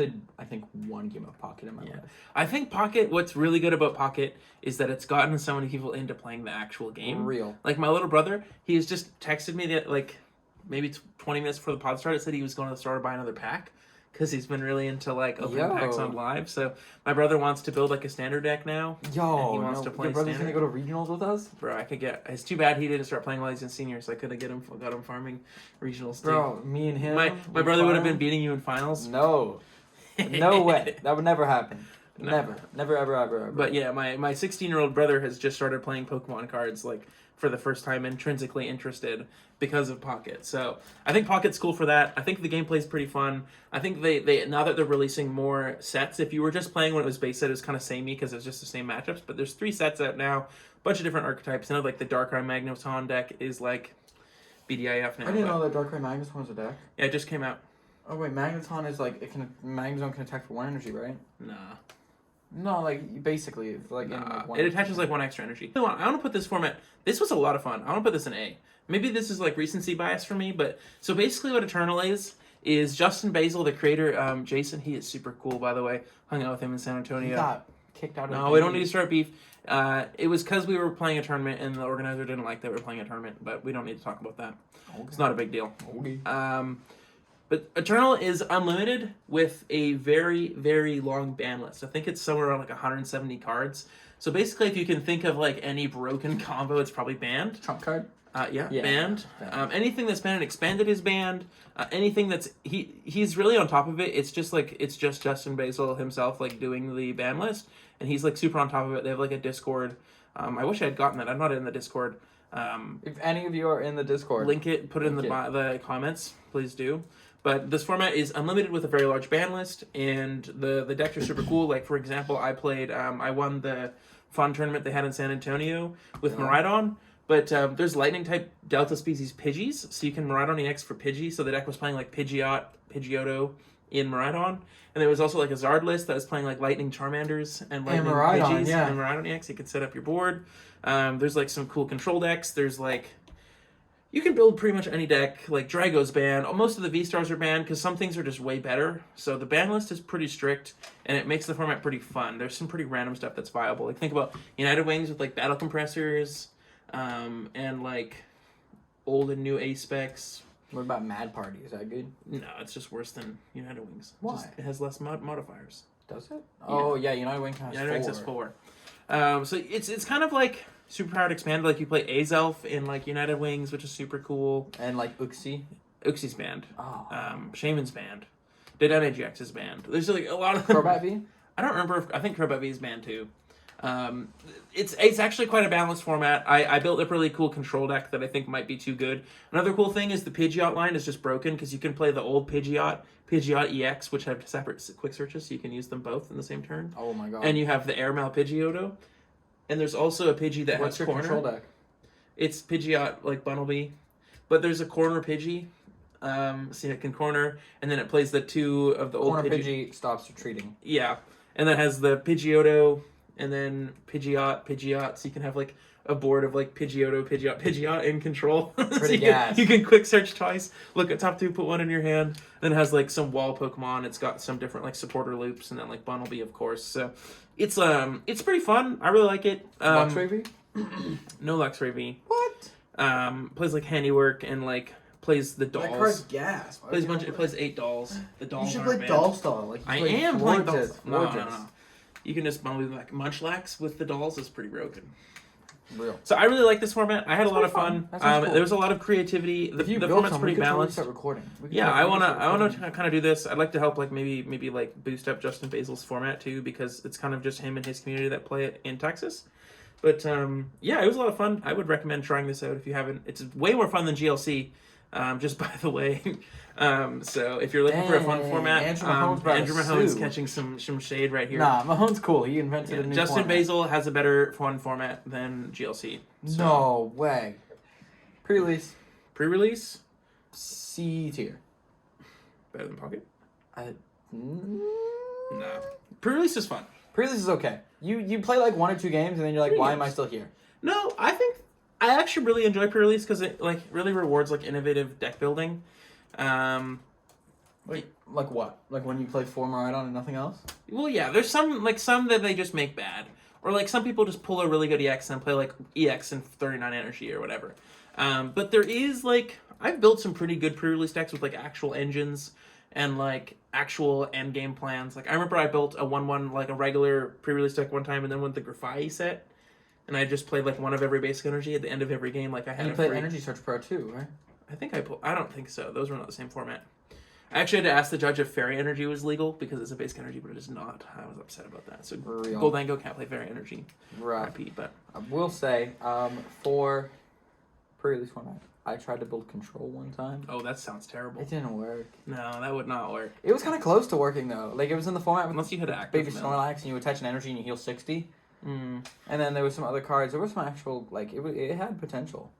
[SPEAKER 2] think, one game of Pocket in my life.
[SPEAKER 1] I think Pocket, what's really good about Pocket is that it's gotten so many people into playing the actual game.
[SPEAKER 2] Real.
[SPEAKER 1] Like my little brother, he has just texted me that like maybe 20 minutes before the pod started, said he was going to the store to buy another pack because he's been really into like opening packs on live. So my brother wants to build like a standard deck now.
[SPEAKER 2] Yo,
[SPEAKER 1] he wants to play
[SPEAKER 2] your brother's
[SPEAKER 1] standard.
[SPEAKER 2] gonna go to regionals with us?
[SPEAKER 1] Bro, I could get. It's too bad he didn't start playing while he's in senior, so I could have got him farming regionals too.
[SPEAKER 2] Bro, me and him.
[SPEAKER 1] My brother would have been beating you in finals.
[SPEAKER 2] No. No way. That would never happen.
[SPEAKER 1] No.
[SPEAKER 2] Never. Never, ever.
[SPEAKER 1] But yeah, my 16-year-old brother has just started playing Pokemon cards like for the first time, intrinsically interested because of Pocket. So I think Pocket's cool for that. I think the gameplay's pretty fun. I think they now that they're releasing more sets, if you were just playing when it was base set, it was kind of samey because it's just the same matchups. But there's 3 sets out now, bunch of different archetypes. I know like the Darkrai Magneton deck is like BDIF now.
[SPEAKER 2] I didn't
[SPEAKER 1] but-
[SPEAKER 2] know that Darkrai Magneton was a deck.
[SPEAKER 1] Yeah, it just came out.
[SPEAKER 2] Oh wait, Magneton is like Magneton can attack for 1 energy, right?
[SPEAKER 1] Nah.
[SPEAKER 2] No, like basically, it's like in
[SPEAKER 1] Nah.
[SPEAKER 2] like 1
[SPEAKER 1] It attaches like 1 extra energy. I want to put this format. This was a lot of fun. I want to put this in A. Maybe this is like recency bias for me, but so basically what Eternal is Justin Basil, the creator, Jason. He is super cool, by the way. Hung out with him in San Antonio.
[SPEAKER 2] He got kicked out of
[SPEAKER 1] No,
[SPEAKER 2] the
[SPEAKER 1] we don't
[SPEAKER 2] game.
[SPEAKER 1] need to start beef. It was because we were playing a tournament and the organizer didn't like that we were playing a tournament, but we don't need to talk about that.
[SPEAKER 2] Okay.
[SPEAKER 1] It's not a big deal.
[SPEAKER 2] Okay.
[SPEAKER 1] But Eternal is unlimited with a very, very long ban list. I think it's somewhere around like 170 cards. So basically, if you can think of like any broken combo, it's probably banned.
[SPEAKER 2] Trump card?
[SPEAKER 1] Yeah,
[SPEAKER 2] Yeah,
[SPEAKER 1] banned.
[SPEAKER 2] banned.
[SPEAKER 1] Anything that's banned and expanded is banned. Anything that's he's really on top of it. It's just Justin Basil himself like doing the ban list, and he's like super on top of it. They have like a Discord. I wish I had gotten that. I'm not in the Discord.
[SPEAKER 2] If any of you are in the Discord,
[SPEAKER 1] Link it. Put it in the comments. Please do. But this format is unlimited with a very large ban list, and the decks are super cool. Like for example, I played. I won the fun tournament they had in San Antonio with Miraidon. But there's lightning type Delta species Pidgeys, so you can Miraidon EX for Pidgey. So the deck was playing like Pidgeot, Pidgeotto, in Miraidon. And there was also like a Zard list that was playing like Lightning Charmanders and Lightning
[SPEAKER 2] Miraidon,
[SPEAKER 1] Pidgeys
[SPEAKER 2] yeah.
[SPEAKER 1] and Miraidon EX. You could set up your board. There's like some cool control decks. There's like, you can build pretty much any deck. Like Drago's banned. Most of the V-Stars are banned because some things are just way better. So the ban list is pretty strict and it makes the format pretty fun. There's some pretty random stuff that's viable. Like think about United Wings with like battle compressors and like old and new A specs.
[SPEAKER 2] What about Mad Party? Is that good?
[SPEAKER 1] No, it's just worse than United Wings.
[SPEAKER 2] Why?
[SPEAKER 1] It has less modifiers.
[SPEAKER 2] Does it? Oh yeah, United Wings has
[SPEAKER 1] United Wings has
[SPEAKER 2] 4.
[SPEAKER 1] 4. So it's kind of like superpowered expanded. Like you play Azelf in like United Wings, which is super cool.
[SPEAKER 2] And like Uxie.
[SPEAKER 1] Uxie's banned.
[SPEAKER 2] Oh.
[SPEAKER 1] Shaman's banned. Dead GX is banned. There's like a lot of
[SPEAKER 2] Crobat V?
[SPEAKER 1] I don't remember. I think Crobat V is banned too. It's actually quite a balanced format. I built a really cool control deck that I think might be too good. Another cool thing is the Pidgeot line is just broken because you can play the old Pidgeot EX, which have separate quick searches, so you can use them both in the same turn.
[SPEAKER 2] Oh my god.
[SPEAKER 1] And you have the Airmail Pidgeotto. And there's also a Pidgey that
[SPEAKER 2] What's
[SPEAKER 1] has
[SPEAKER 2] your
[SPEAKER 1] corner.
[SPEAKER 2] control deck?
[SPEAKER 1] It's Pidgeot like Bunnelby. But there's a corner Pidgey. So it can corner, and then it plays the 2 of the old
[SPEAKER 2] Corner Pidgey stops retreating.
[SPEAKER 1] Yeah. And then has the Pidgeotto, and then Pidgeot, so you can have like a board of like Pidgeot in control.
[SPEAKER 2] Pretty
[SPEAKER 1] so
[SPEAKER 2] gas.
[SPEAKER 1] you can quick search twice, look at top 2, put 1 in your hand. Then it has like some wall Pokemon. It's got some different like supporter loops, and then like Bunnelby, of course. So it's pretty fun. I really like it.
[SPEAKER 2] Luxray V?
[SPEAKER 1] No Luxray V.
[SPEAKER 2] What?
[SPEAKER 1] Plays like Handiwork and like plays the dolls.
[SPEAKER 2] That card's gas.
[SPEAKER 1] It plays 8 dolls. The dolls
[SPEAKER 2] you should
[SPEAKER 1] aren't
[SPEAKER 2] play
[SPEAKER 1] banned.
[SPEAKER 2] Doll Stall. Like,
[SPEAKER 1] I am playing dolls. No.
[SPEAKER 2] Gorgeous.
[SPEAKER 1] You can just bundle like Munchlax with the dolls is pretty broken.
[SPEAKER 2] Real.
[SPEAKER 1] So I really like this format. I had
[SPEAKER 2] That's
[SPEAKER 1] a lot of
[SPEAKER 2] pretty fun.
[SPEAKER 1] fun.
[SPEAKER 2] That sounds cool.
[SPEAKER 1] There was a lot of creativity. The format's pretty balanced.
[SPEAKER 2] Start recording.
[SPEAKER 1] Yeah, I wanna kind of do this. I'd like to help like maybe like boost up Justin Basil's format too, because it's kind of just him and his community that play it in Texas. But yeah, it was a lot of fun. I would recommend trying this out if you haven't. It's way more fun than GLC. Just by the way. So if you're looking for a fun format, Andrew Mahone's catching some shade right here.
[SPEAKER 2] Nah, Mahone's cool. He invented a new
[SPEAKER 1] Justin
[SPEAKER 2] format.
[SPEAKER 1] Basil has a better fun format than GLC. So.
[SPEAKER 2] No way. Pre-release.
[SPEAKER 1] Pre-release?
[SPEAKER 2] C tier.
[SPEAKER 1] Better than Pocket?
[SPEAKER 2] No.
[SPEAKER 1] Pre-release is fun.
[SPEAKER 2] Pre-release is okay. You play like 1 or 2 games and then you're like, why am I still here?
[SPEAKER 1] No, I actually really enjoy pre-release because it like really rewards like innovative deck building.
[SPEAKER 2] Wait, like what? Like when you play 4 Miraidon and nothing else?
[SPEAKER 1] Well, yeah, there's some that they just make bad, or like some people just pull a really good EX and play like EX and 39 energy or whatever. But there is like I've built some pretty good pre-release decks with like actual engines and like actual end game plans. Like I remember I built a 1/1 like a regular pre-release deck one time, and then went the Grafai set. And I just played like 1 of every basic energy at the end of every game. Like I had.
[SPEAKER 2] And you played Energy Search Pro too, right?
[SPEAKER 1] I don't think so. Those were not the same format. I actually had to ask the judge if Fairy Energy was legal because it's a basic energy, but it is not. I was upset about that. So Goldango can't play Fairy Energy.
[SPEAKER 2] Right.
[SPEAKER 1] RIP, but
[SPEAKER 2] I will say, for pre-release format, I tried to build Control one time.
[SPEAKER 1] oh, that sounds terrible.
[SPEAKER 2] It didn't work.
[SPEAKER 1] No, that would not work
[SPEAKER 2] It was kind of close to working though. Like it was in the format with
[SPEAKER 1] unless you had active
[SPEAKER 2] Baby
[SPEAKER 1] mill.
[SPEAKER 2] Snorlax and you attach an energy and you heal 60.
[SPEAKER 1] Mm.
[SPEAKER 2] And then there was some other cards. There was some actual like it had potential.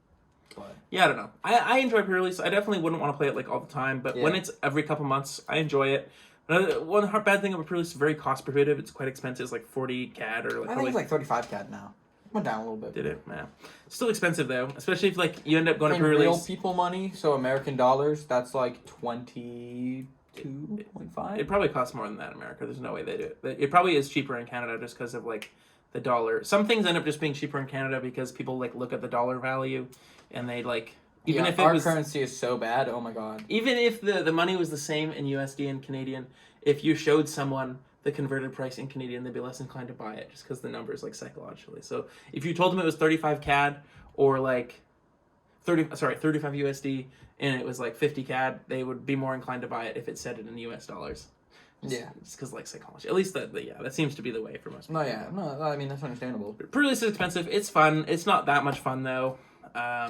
[SPEAKER 2] But
[SPEAKER 1] Yeah, I don't know. I enjoy pre-release. I definitely wouldn't want to play it like all the time, but when it's every couple months, I enjoy it. One bad thing about pre-release is very cost prohibitive. It's quite expensive. It's like 40 CAD or like.
[SPEAKER 2] I think it's like 35 CAD now. Went down a little bit.
[SPEAKER 1] Did it? Yeah. Still expensive though, especially if like you end up going to
[SPEAKER 2] In
[SPEAKER 1] pre-release.
[SPEAKER 2] real people money, so American dollars, that's like 22.5.
[SPEAKER 1] It probably costs more than that in America. There's no way they do it. It probably is cheaper in Canada just because of like the dollar. Some things end up just being cheaper in Canada because people like look at the dollar value, and they like even if it
[SPEAKER 2] our
[SPEAKER 1] was
[SPEAKER 2] currency is so bad. Oh my god.
[SPEAKER 1] even if the money was the same in USD and Canadian, if you showed someone the converted price in Canadian, they'd be less inclined to buy it just because the numbers like psychologically. So if you told them it was 35 CAD or like 35 USD and it was like 50 CAD, they would be more inclined to buy it if it said it in US dollars. Just because like psychology. At least that seems to be the way for most people.
[SPEAKER 2] No, I mean that's understandable.
[SPEAKER 1] Pre-release is expensive. It's fun. It's not that much fun though.
[SPEAKER 2] I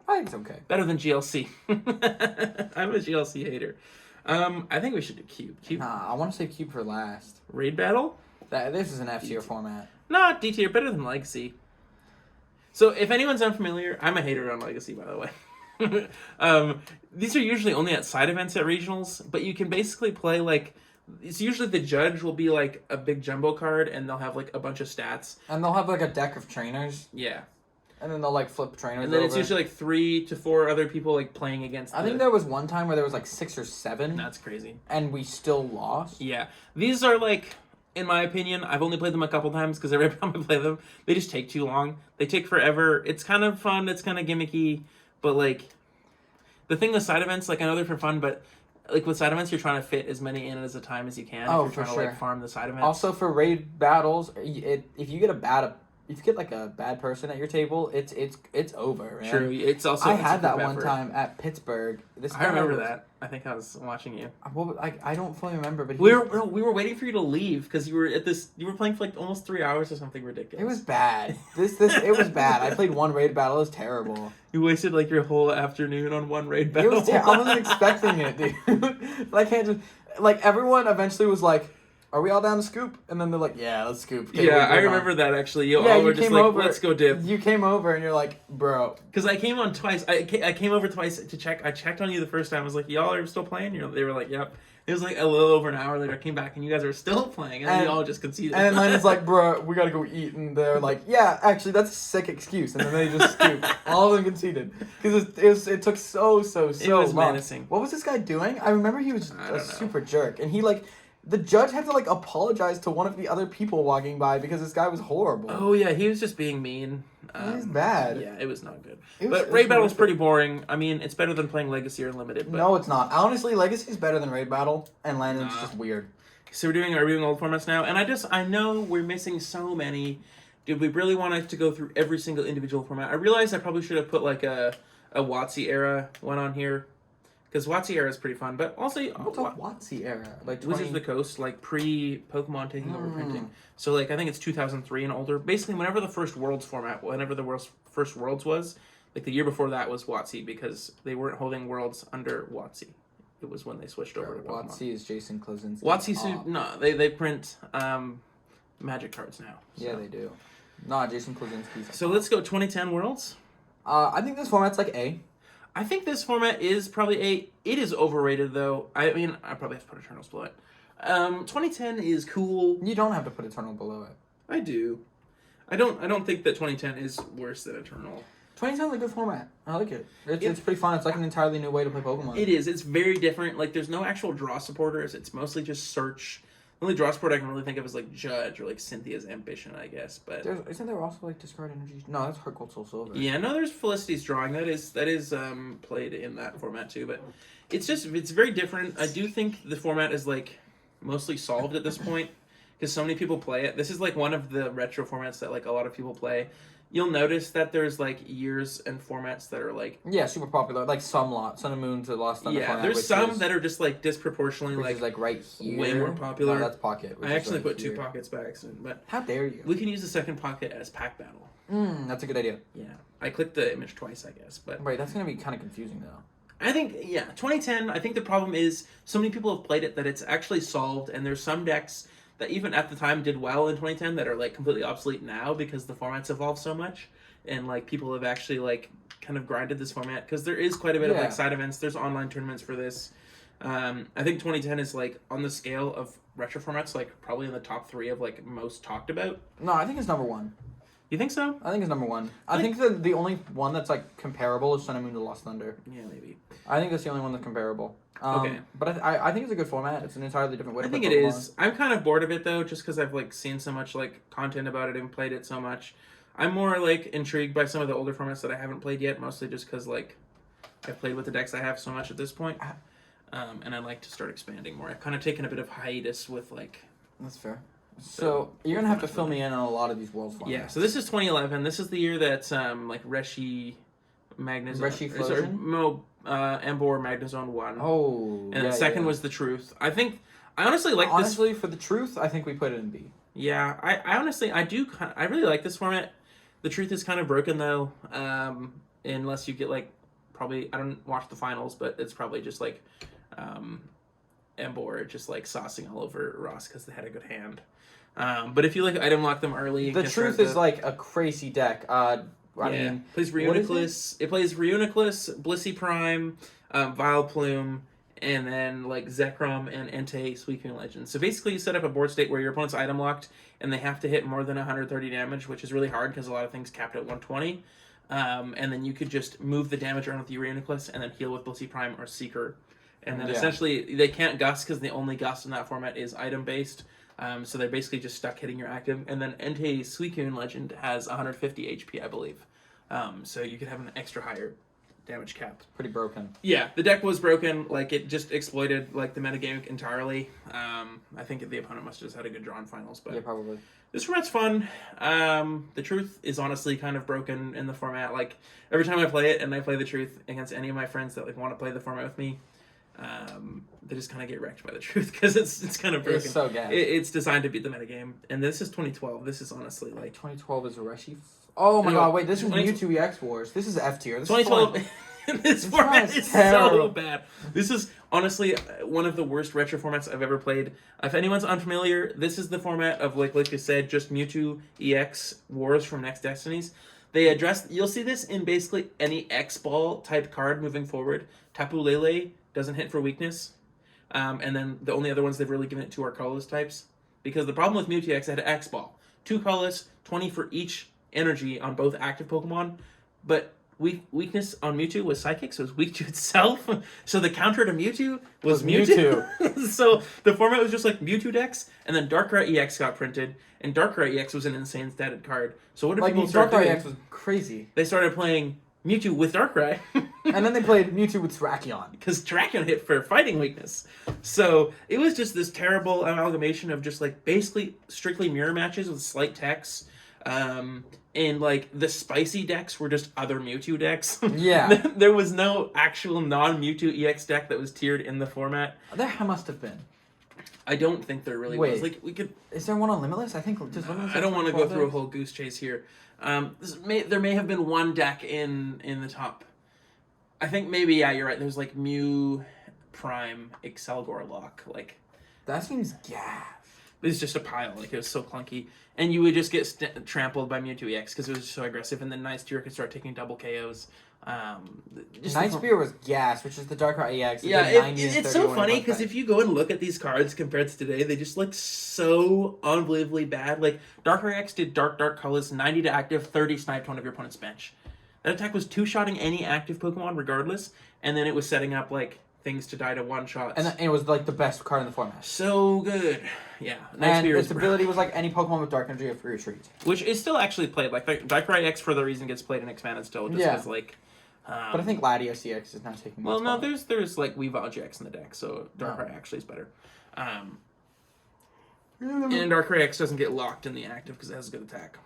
[SPEAKER 2] think it's okay.
[SPEAKER 1] Better than GLC. I'm a GLC hater. I think we should do Cube.
[SPEAKER 2] Nah, I want to save Cube for last.
[SPEAKER 1] Raid Battle?
[SPEAKER 2] This is an F tier format.
[SPEAKER 1] Nah, D tier. Better than Legacy. So if anyone's unfamiliar, I'm a hater on Legacy, by the way. These are usually only at side events at regionals, but you can basically play like. It's usually the judge will be like a big jumbo card, and they'll have like a bunch of stats.
[SPEAKER 2] And they'll have like a deck of trainers.
[SPEAKER 1] Yeah.
[SPEAKER 2] And then they'll like flip trainers.
[SPEAKER 1] And then
[SPEAKER 2] over.
[SPEAKER 1] it's usually like 3 to 4 other people like playing against.
[SPEAKER 2] I think there was one time where there was like 6 or 7.
[SPEAKER 1] That's crazy.
[SPEAKER 2] And we still lost.
[SPEAKER 1] Yeah, these are like, in my opinion, I've only played them a couple times because every time I play them, they just take too long. They take forever. It's kind of fun. It's kind of gimmicky, but like, the thing with side events, like I know they're for fun, but like with side events, you're trying to fit as many in as a time as you can.
[SPEAKER 2] Oh,
[SPEAKER 1] if you're trying
[SPEAKER 2] for
[SPEAKER 1] to like farm the side events.
[SPEAKER 2] Also, for raid battles, if you get like a bad person at your table, it's over. Man.
[SPEAKER 1] True. It's also.
[SPEAKER 2] I had that one time at Pittsburgh.
[SPEAKER 1] I remember that. I think I was watching you.
[SPEAKER 2] I don't fully remember, but
[SPEAKER 1] we were waiting for you to leave because you were playing for like almost 3 hours or something ridiculous.
[SPEAKER 2] It was bad. It was bad. I played one raid battle. It was terrible.
[SPEAKER 1] You wasted like your whole afternoon on one raid battle.
[SPEAKER 2] I wasn't expecting it, dude. I can't just like everyone eventually was like, "Are we all down to scoop?" And then they're like, "Yeah, let's scoop." Okay,
[SPEAKER 1] yeah, I remember that actually. You were just like, "Let's go dip."
[SPEAKER 2] You came over and you're like, "Bro,"
[SPEAKER 1] because I came on twice. I came over twice to check. I checked on you the first time. I was like, "Y'all are still playing?" They were like, "Yep." It was like a little over an hour later. I came back and you guys were still playing, and then you all just conceded.
[SPEAKER 2] And then Landon's like, "Bro, we gotta go eat," and they're like, "Yeah, actually, that's a sick excuse." And then they just scooped. All of them conceded because it took so
[SPEAKER 1] it was
[SPEAKER 2] long.
[SPEAKER 1] menacing.
[SPEAKER 2] What was this guy doing? I remember he was a super jerk, and he like. The judge had to like apologize to one of the other people walking by because this guy was horrible.
[SPEAKER 1] Oh yeah, he was just being mean.
[SPEAKER 2] He was bad.
[SPEAKER 1] Yeah, it was not good.
[SPEAKER 2] But
[SPEAKER 1] Raid Battle was pretty boring. I mean, it's better than playing Legacy or Limited. But...
[SPEAKER 2] No, it's not. Honestly, Legacy is better than Raid Battle, and Landon's just weird.
[SPEAKER 1] So are we doing old formats now? And I know we're missing so many. Did we really want to go through every single individual format? I realized I probably should have put like a WotC era one on here. Because WotC era is pretty fun, but also...
[SPEAKER 2] What's a WotC era? Like
[SPEAKER 1] Wizards of the Coast, like pre-Pokemon taking over printing. So like I think it's 2003 and older. Basically, whenever the first Worlds first Worlds was, like the year before that was WotC because they weren't holding Worlds under WotC. It was when they switched over to Pokemon.
[SPEAKER 2] WotC is Jason Klosinski.
[SPEAKER 1] WotC, no, they print Magic cards now. So.
[SPEAKER 2] Yeah, they do. Nah, Jason Klosinski's...
[SPEAKER 1] So let's go 2010 Worlds.
[SPEAKER 2] I think this format's like A.
[SPEAKER 1] I think this format is probably A. It is overrated, though. I mean, I probably have to put Eternals below it. 2010 is cool.
[SPEAKER 2] You don't have to put Eternal below it.
[SPEAKER 1] I do. I don't think that 2010 is worse than Eternal.
[SPEAKER 2] 2010 is a good format. I like it. It's pretty fun. It's like an entirely new way to play Pokemon.
[SPEAKER 1] It is. It's very different. Like, there's no actual draw supporters. It's mostly just search. The only draw support I can really think of is, like, Judge or, like, Cynthia's Ambition, I guess. But
[SPEAKER 2] isn't there also, like, Discard Energy? No, that's Heart Gold Soul Silver.
[SPEAKER 1] Yeah, no, there's Felicity's Drawing. That is played in that format, too. But it's very different. I do think the format is, like, mostly solved at this point because so many people play it. This is, like, one of the retro formats that, like, a lot of people play. You'll notice that there's, like, years and formats that are, like...
[SPEAKER 2] Yeah, super popular. Like Sun and Moon to Lost Thunder format.
[SPEAKER 1] Yeah, there's some that are just, like, disproportionately,
[SPEAKER 2] like right here.
[SPEAKER 1] Way more popular.
[SPEAKER 2] No, that's Pocket.
[SPEAKER 1] I actually put 2 pockets by accident, but...
[SPEAKER 2] How dare you?
[SPEAKER 1] We can use the second pocket as Pack Battle.
[SPEAKER 2] That's a good idea.
[SPEAKER 1] Yeah. I clicked the image twice, I guess, but...
[SPEAKER 2] Right, that's going to be kind of confusing, though.
[SPEAKER 1] I think, 2010, I think the problem is so many people have played it that it's actually solved, and there's some decks that even at the time did well in 2010 that are, like, completely obsolete now because the format's evolved so much. And, like, people have actually, like, kind of grinded this format. Because there is quite a bit of, like, side events. There's online tournaments for this. I think 2010 is, like, on the scale of retro formats, like, probably in the top 3 of, like, most talked about.
[SPEAKER 2] No, I think it's number 1.
[SPEAKER 1] You think so?
[SPEAKER 2] I think it's number 1. I think the only one that's, like, comparable is Sun and Moon to Lost Thunder.
[SPEAKER 1] Yeah, maybe.
[SPEAKER 2] I think that's the only one that's comparable.
[SPEAKER 1] Okay.
[SPEAKER 2] But I think it's a good format. It's an entirely different way to play Pokemon.
[SPEAKER 1] I think it is. I'm kind of bored of it, though, just because I've, like, seen so much, like, content about it and played it so much. I'm more, like, intrigued by some of the older formats that I haven't played yet, mostly just because, like, I've played with the decks I have so much at this point, and I'd like to start expanding more. I've kind of taken a bit of hiatus with, like...
[SPEAKER 2] That's fair. So, you're going to have to fill me in on a lot of these Worlds formats.
[SPEAKER 1] Yeah, so this is 2011. This is the year that, like, Reshi Magnezone...
[SPEAKER 2] Reshi Flosion?
[SPEAKER 1] Ambor Magnezone 1.
[SPEAKER 2] Oh,
[SPEAKER 1] And the second was The Truth. I honestly like this...
[SPEAKER 2] Honestly, for The Truth, I think we put it in B.
[SPEAKER 1] Yeah, I honestly, I really like this format. The Truth is kind of broken, though, unless you get, like, probably, I don't watch the finals, but it's probably just, like, Embor just, like, saucing all over Ross because they had a good hand. But if you, like, item lock them early...
[SPEAKER 2] The Truth is, like, a crazy deck. I mean,
[SPEAKER 1] plays
[SPEAKER 2] what is
[SPEAKER 1] Reuniclus. It plays Reuniclus, Blissey Prime, Vileplume, and then like Zekrom and Entei Suicune Legend. So basically, you set up a board state where your opponent's item locked, and they have to hit more than 130 damage, which is really hard because a lot of things capped at 120. And then you could just move the damage around with the Reuniclus and then heal with Blissey Prime or Seeker. And then essentially, they can't gust because the only gust in that format is item based. So they're basically just stuck hitting your active. And then Entei Suicune Legend has 150 HP, I believe. So you could have an extra higher damage cap.
[SPEAKER 2] Pretty broken.
[SPEAKER 1] Yeah, the deck was broken. Like, it just exploited like the metagame entirely. I think the opponent must have just had a good draw in finals. But
[SPEAKER 2] yeah, probably.
[SPEAKER 1] This format's fun. The truth is honestly kind of broken in the format. Like, every time I play it and I play the truth against any of my friends that like want to play the format with me, they just kind of get wrecked by the truth because it's kind of broken.
[SPEAKER 2] It's so gas.
[SPEAKER 1] It's designed to beat the metagame, and this is 2012. This is honestly like
[SPEAKER 2] 2012 is Reshi. Oh my god! Wait, this is
[SPEAKER 1] 20...
[SPEAKER 2] Mewtwo EX Wars. This is F tier.
[SPEAKER 1] 2012. This format is so bad. This is honestly one of the worst retro formats I've ever played. If anyone's unfamiliar, this is the format of like I said, just Mewtwo EX Wars from Next Destinies. They address. You'll see this in basically any X Ball type card moving forward. Tapu Lele doesn't hit for weakness. And then the only other ones they've really given it to are colorless types. Because the problem with Mewtwo X had X Ball. 2 colorless, 20 for each energy on both active Pokemon. But weakness on Mewtwo was Psychic, so it was weak to itself. So the counter to Mewtwo was Mewtwo. So the format was just like Mewtwo decks, and then Darkrai EX got printed, and Darkrai EX was an insane statted card. So what did people start doing?
[SPEAKER 2] Darkrai EX was crazy.
[SPEAKER 1] They started playing Mewtwo with Darkrai.
[SPEAKER 2] And then they played Mewtwo with Terrakion.
[SPEAKER 1] Because Terrakion hit for fighting weakness. So it was just this terrible amalgamation of just like basically strictly mirror matches with slight techs. And like the spicy decks were just other Mewtwo decks.
[SPEAKER 2] Yeah.
[SPEAKER 1] There was no actual non-Mewtwo EX deck that was tiered in the format.
[SPEAKER 2] There must have been.
[SPEAKER 1] I don't think there really was. Like we could.
[SPEAKER 2] Is there one on Limitless? I think just Limitless.
[SPEAKER 1] I don't want to go through a whole goose chase here. There may have been one deck in the top. I think maybe you're right. There's like Mew Prime Excelgor Lock. Like
[SPEAKER 2] that seems gas.
[SPEAKER 1] It was just a pile. Like it was so clunky, and you would just get trampled by Mewtwo EX because it was so aggressive. And then Night Spear could start taking double KOs.
[SPEAKER 2] Night Spear was gas, which is the Darkrai EX.
[SPEAKER 1] Yeah, it's so funny because if you go and look at these cards compared to today, they just look so unbelievably bad. Like Darkrai EX did dark colors, 90 to active, 30 sniped one of your opponent's bench. That attack was 2-shotting any active Pokemon regardless, and then it was setting up like things to die to 1-shots.
[SPEAKER 2] And it was like the best card in the format.
[SPEAKER 1] So good. Yeah.
[SPEAKER 2] And its ability was like any Pokemon with Dark Energy or Free Retreat.
[SPEAKER 1] Which is still actually played. Like Darkrai X for the reason gets played and expanded still. Just because like...
[SPEAKER 2] but I think Latios EX is not taking
[SPEAKER 1] well, no, there's like Weavile GX in the deck, so Darkrai actually is better. And Darkrai X doesn't get locked in the active because it has a good attack.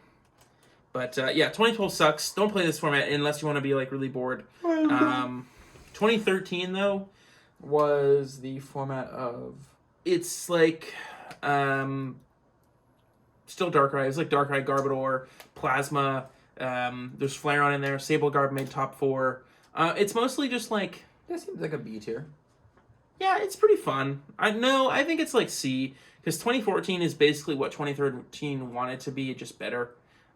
[SPEAKER 1] But 2012 sucks. Don't play this format unless you want to be like really bored. 2013 though
[SPEAKER 2] was the format of.
[SPEAKER 1] It's like still Darkrai. It's like Darkrai, Garbodor, Plasma. There's Flareon in there. Sablegarb made top 4. It's mostly just like.
[SPEAKER 2] That seems like a B tier.
[SPEAKER 1] Yeah, it's pretty fun. I think it's like C because 2014 is basically what 2013 wanted to be, just better.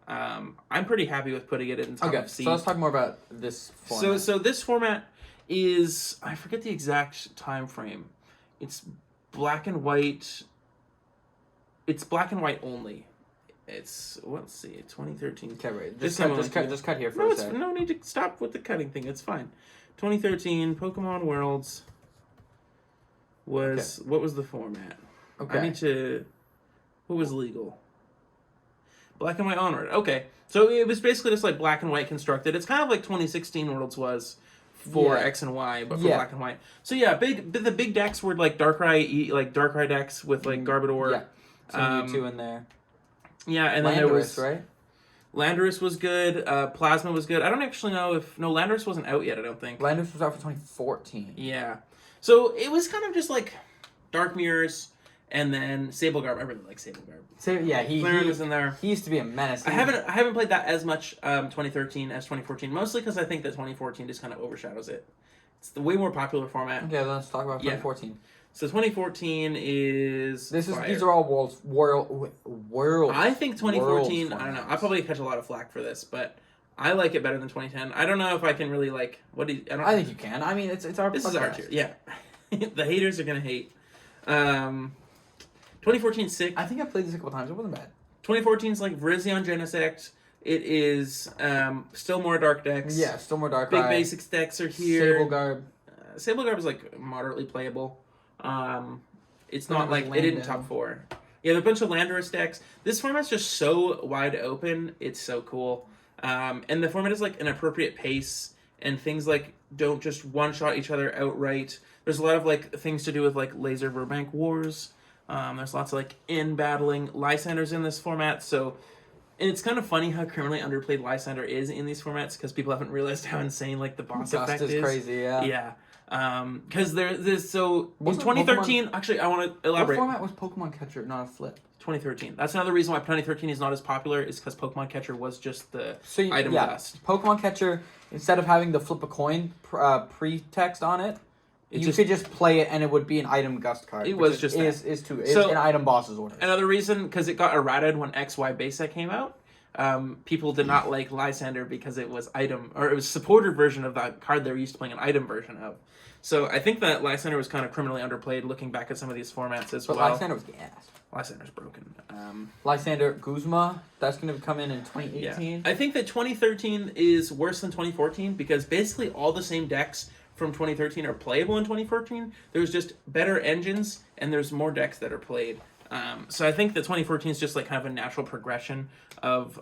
[SPEAKER 1] I'm pretty happy with putting it in top of C.
[SPEAKER 2] So let's talk more about this format.
[SPEAKER 1] So this format is, I forget the exact time frame. It's black and white. It's black and white only. It's, let's see, 2013.
[SPEAKER 2] Okay, wait. Just cut here for a second.
[SPEAKER 1] No need to stop with the cutting thing. It's fine. 2013 Pokemon Worlds was, what was the format?
[SPEAKER 2] Okay.
[SPEAKER 1] I need to, what was legal? Black and white onward. Okay. So it was basically just like black and white constructed. It's kind of like 2016 Worlds was for X and Y, but for black and white. So yeah, the big decks were like Darkrai decks with like Garbodor.
[SPEAKER 2] Yeah. Some Mewtwo in there.
[SPEAKER 1] Yeah, and then
[SPEAKER 2] Landorus,
[SPEAKER 1] there was
[SPEAKER 2] right?
[SPEAKER 1] Landorus was good. Plasma was good. I don't actually know if Landorus wasn't out yet. I don't think
[SPEAKER 2] Landorus was out for 2014.
[SPEAKER 1] Yeah, so it was kind of just like Dark Mirrors. And then Sablegarb, I really like Sablegarb.
[SPEAKER 2] So yeah, he
[SPEAKER 1] was in there.
[SPEAKER 2] He used to be a menace.
[SPEAKER 1] I haven't played that as much 2013 as 2014, mostly because I think that 2014 just kind of overshadows it. It's the way more popular format.
[SPEAKER 2] Okay, let's talk about 2014.
[SPEAKER 1] Yeah. So 2014 is
[SPEAKER 2] these are all world.
[SPEAKER 1] I think 2014. I don't know. I'll probably catch a lot of flack for this, but I like it better than 2010. I don't know if I can really like what do you,
[SPEAKER 2] I think you can. I mean, it's our.
[SPEAKER 1] This is our tier. Yeah, the haters are gonna hate. 2014 sick.
[SPEAKER 2] I think I played this a couple times. It wasn't bad.
[SPEAKER 1] 2014 is like Virizion Genesect. It is still more dark decks.
[SPEAKER 2] Yeah, still more dark.
[SPEAKER 1] Big basics decks are here.
[SPEAKER 2] Sable Garb.
[SPEAKER 1] Sable Garb is like moderately playable. It's
[SPEAKER 2] Then
[SPEAKER 1] not
[SPEAKER 2] it was
[SPEAKER 1] like it didn't
[SPEAKER 2] Landen.
[SPEAKER 1] top 4. Yeah, there are a bunch of Landorus decks. This format's just so wide open. It's so cool. And the format is like an appropriate pace, and things like don't just one shot each other outright. There's a lot of like things to do with like laser Verbank wars. There's lots of like in battling Lysanders in this format. So, and it's kind of funny how criminally underplayed Lysander is in these formats because people haven't realized how insane like the boss
[SPEAKER 2] Dust
[SPEAKER 1] effect
[SPEAKER 2] is crazy. Yeah.
[SPEAKER 1] Yeah. Because there's so in
[SPEAKER 2] Wasn't
[SPEAKER 1] 2013. Actually, I want to
[SPEAKER 2] What
[SPEAKER 1] elaborate.
[SPEAKER 2] format was Pokemon Catcher, not a flip?
[SPEAKER 1] 2013. That's another reason why 2013 is not as popular is because Pokemon Catcher was just the
[SPEAKER 2] So
[SPEAKER 1] item dust.
[SPEAKER 2] Pokemon Catcher, instead of having the flip a coin pretext on it, you could just play it and it would be an item gust card.
[SPEAKER 1] It was just
[SPEAKER 2] is an item boss's order.
[SPEAKER 1] Another reason, because it got errated when XY base set came out. People did not like Lysander because it was item, or it was supported version of that card they were used to playing an item version of. So I think that Lysander was kind of criminally underplayed looking back at some of these formats as
[SPEAKER 2] But
[SPEAKER 1] well.
[SPEAKER 2] Lysander was gas.
[SPEAKER 1] Lysander's broken.
[SPEAKER 2] Lysander, Guzma, that's going to come in 2018.
[SPEAKER 1] I think that 2013 is worse than 2014 because basically all the same decks from 2013 are playable in 2014. There's just better engines and there's more decks that are played. So I think that 2014 is just like kind of a natural progression of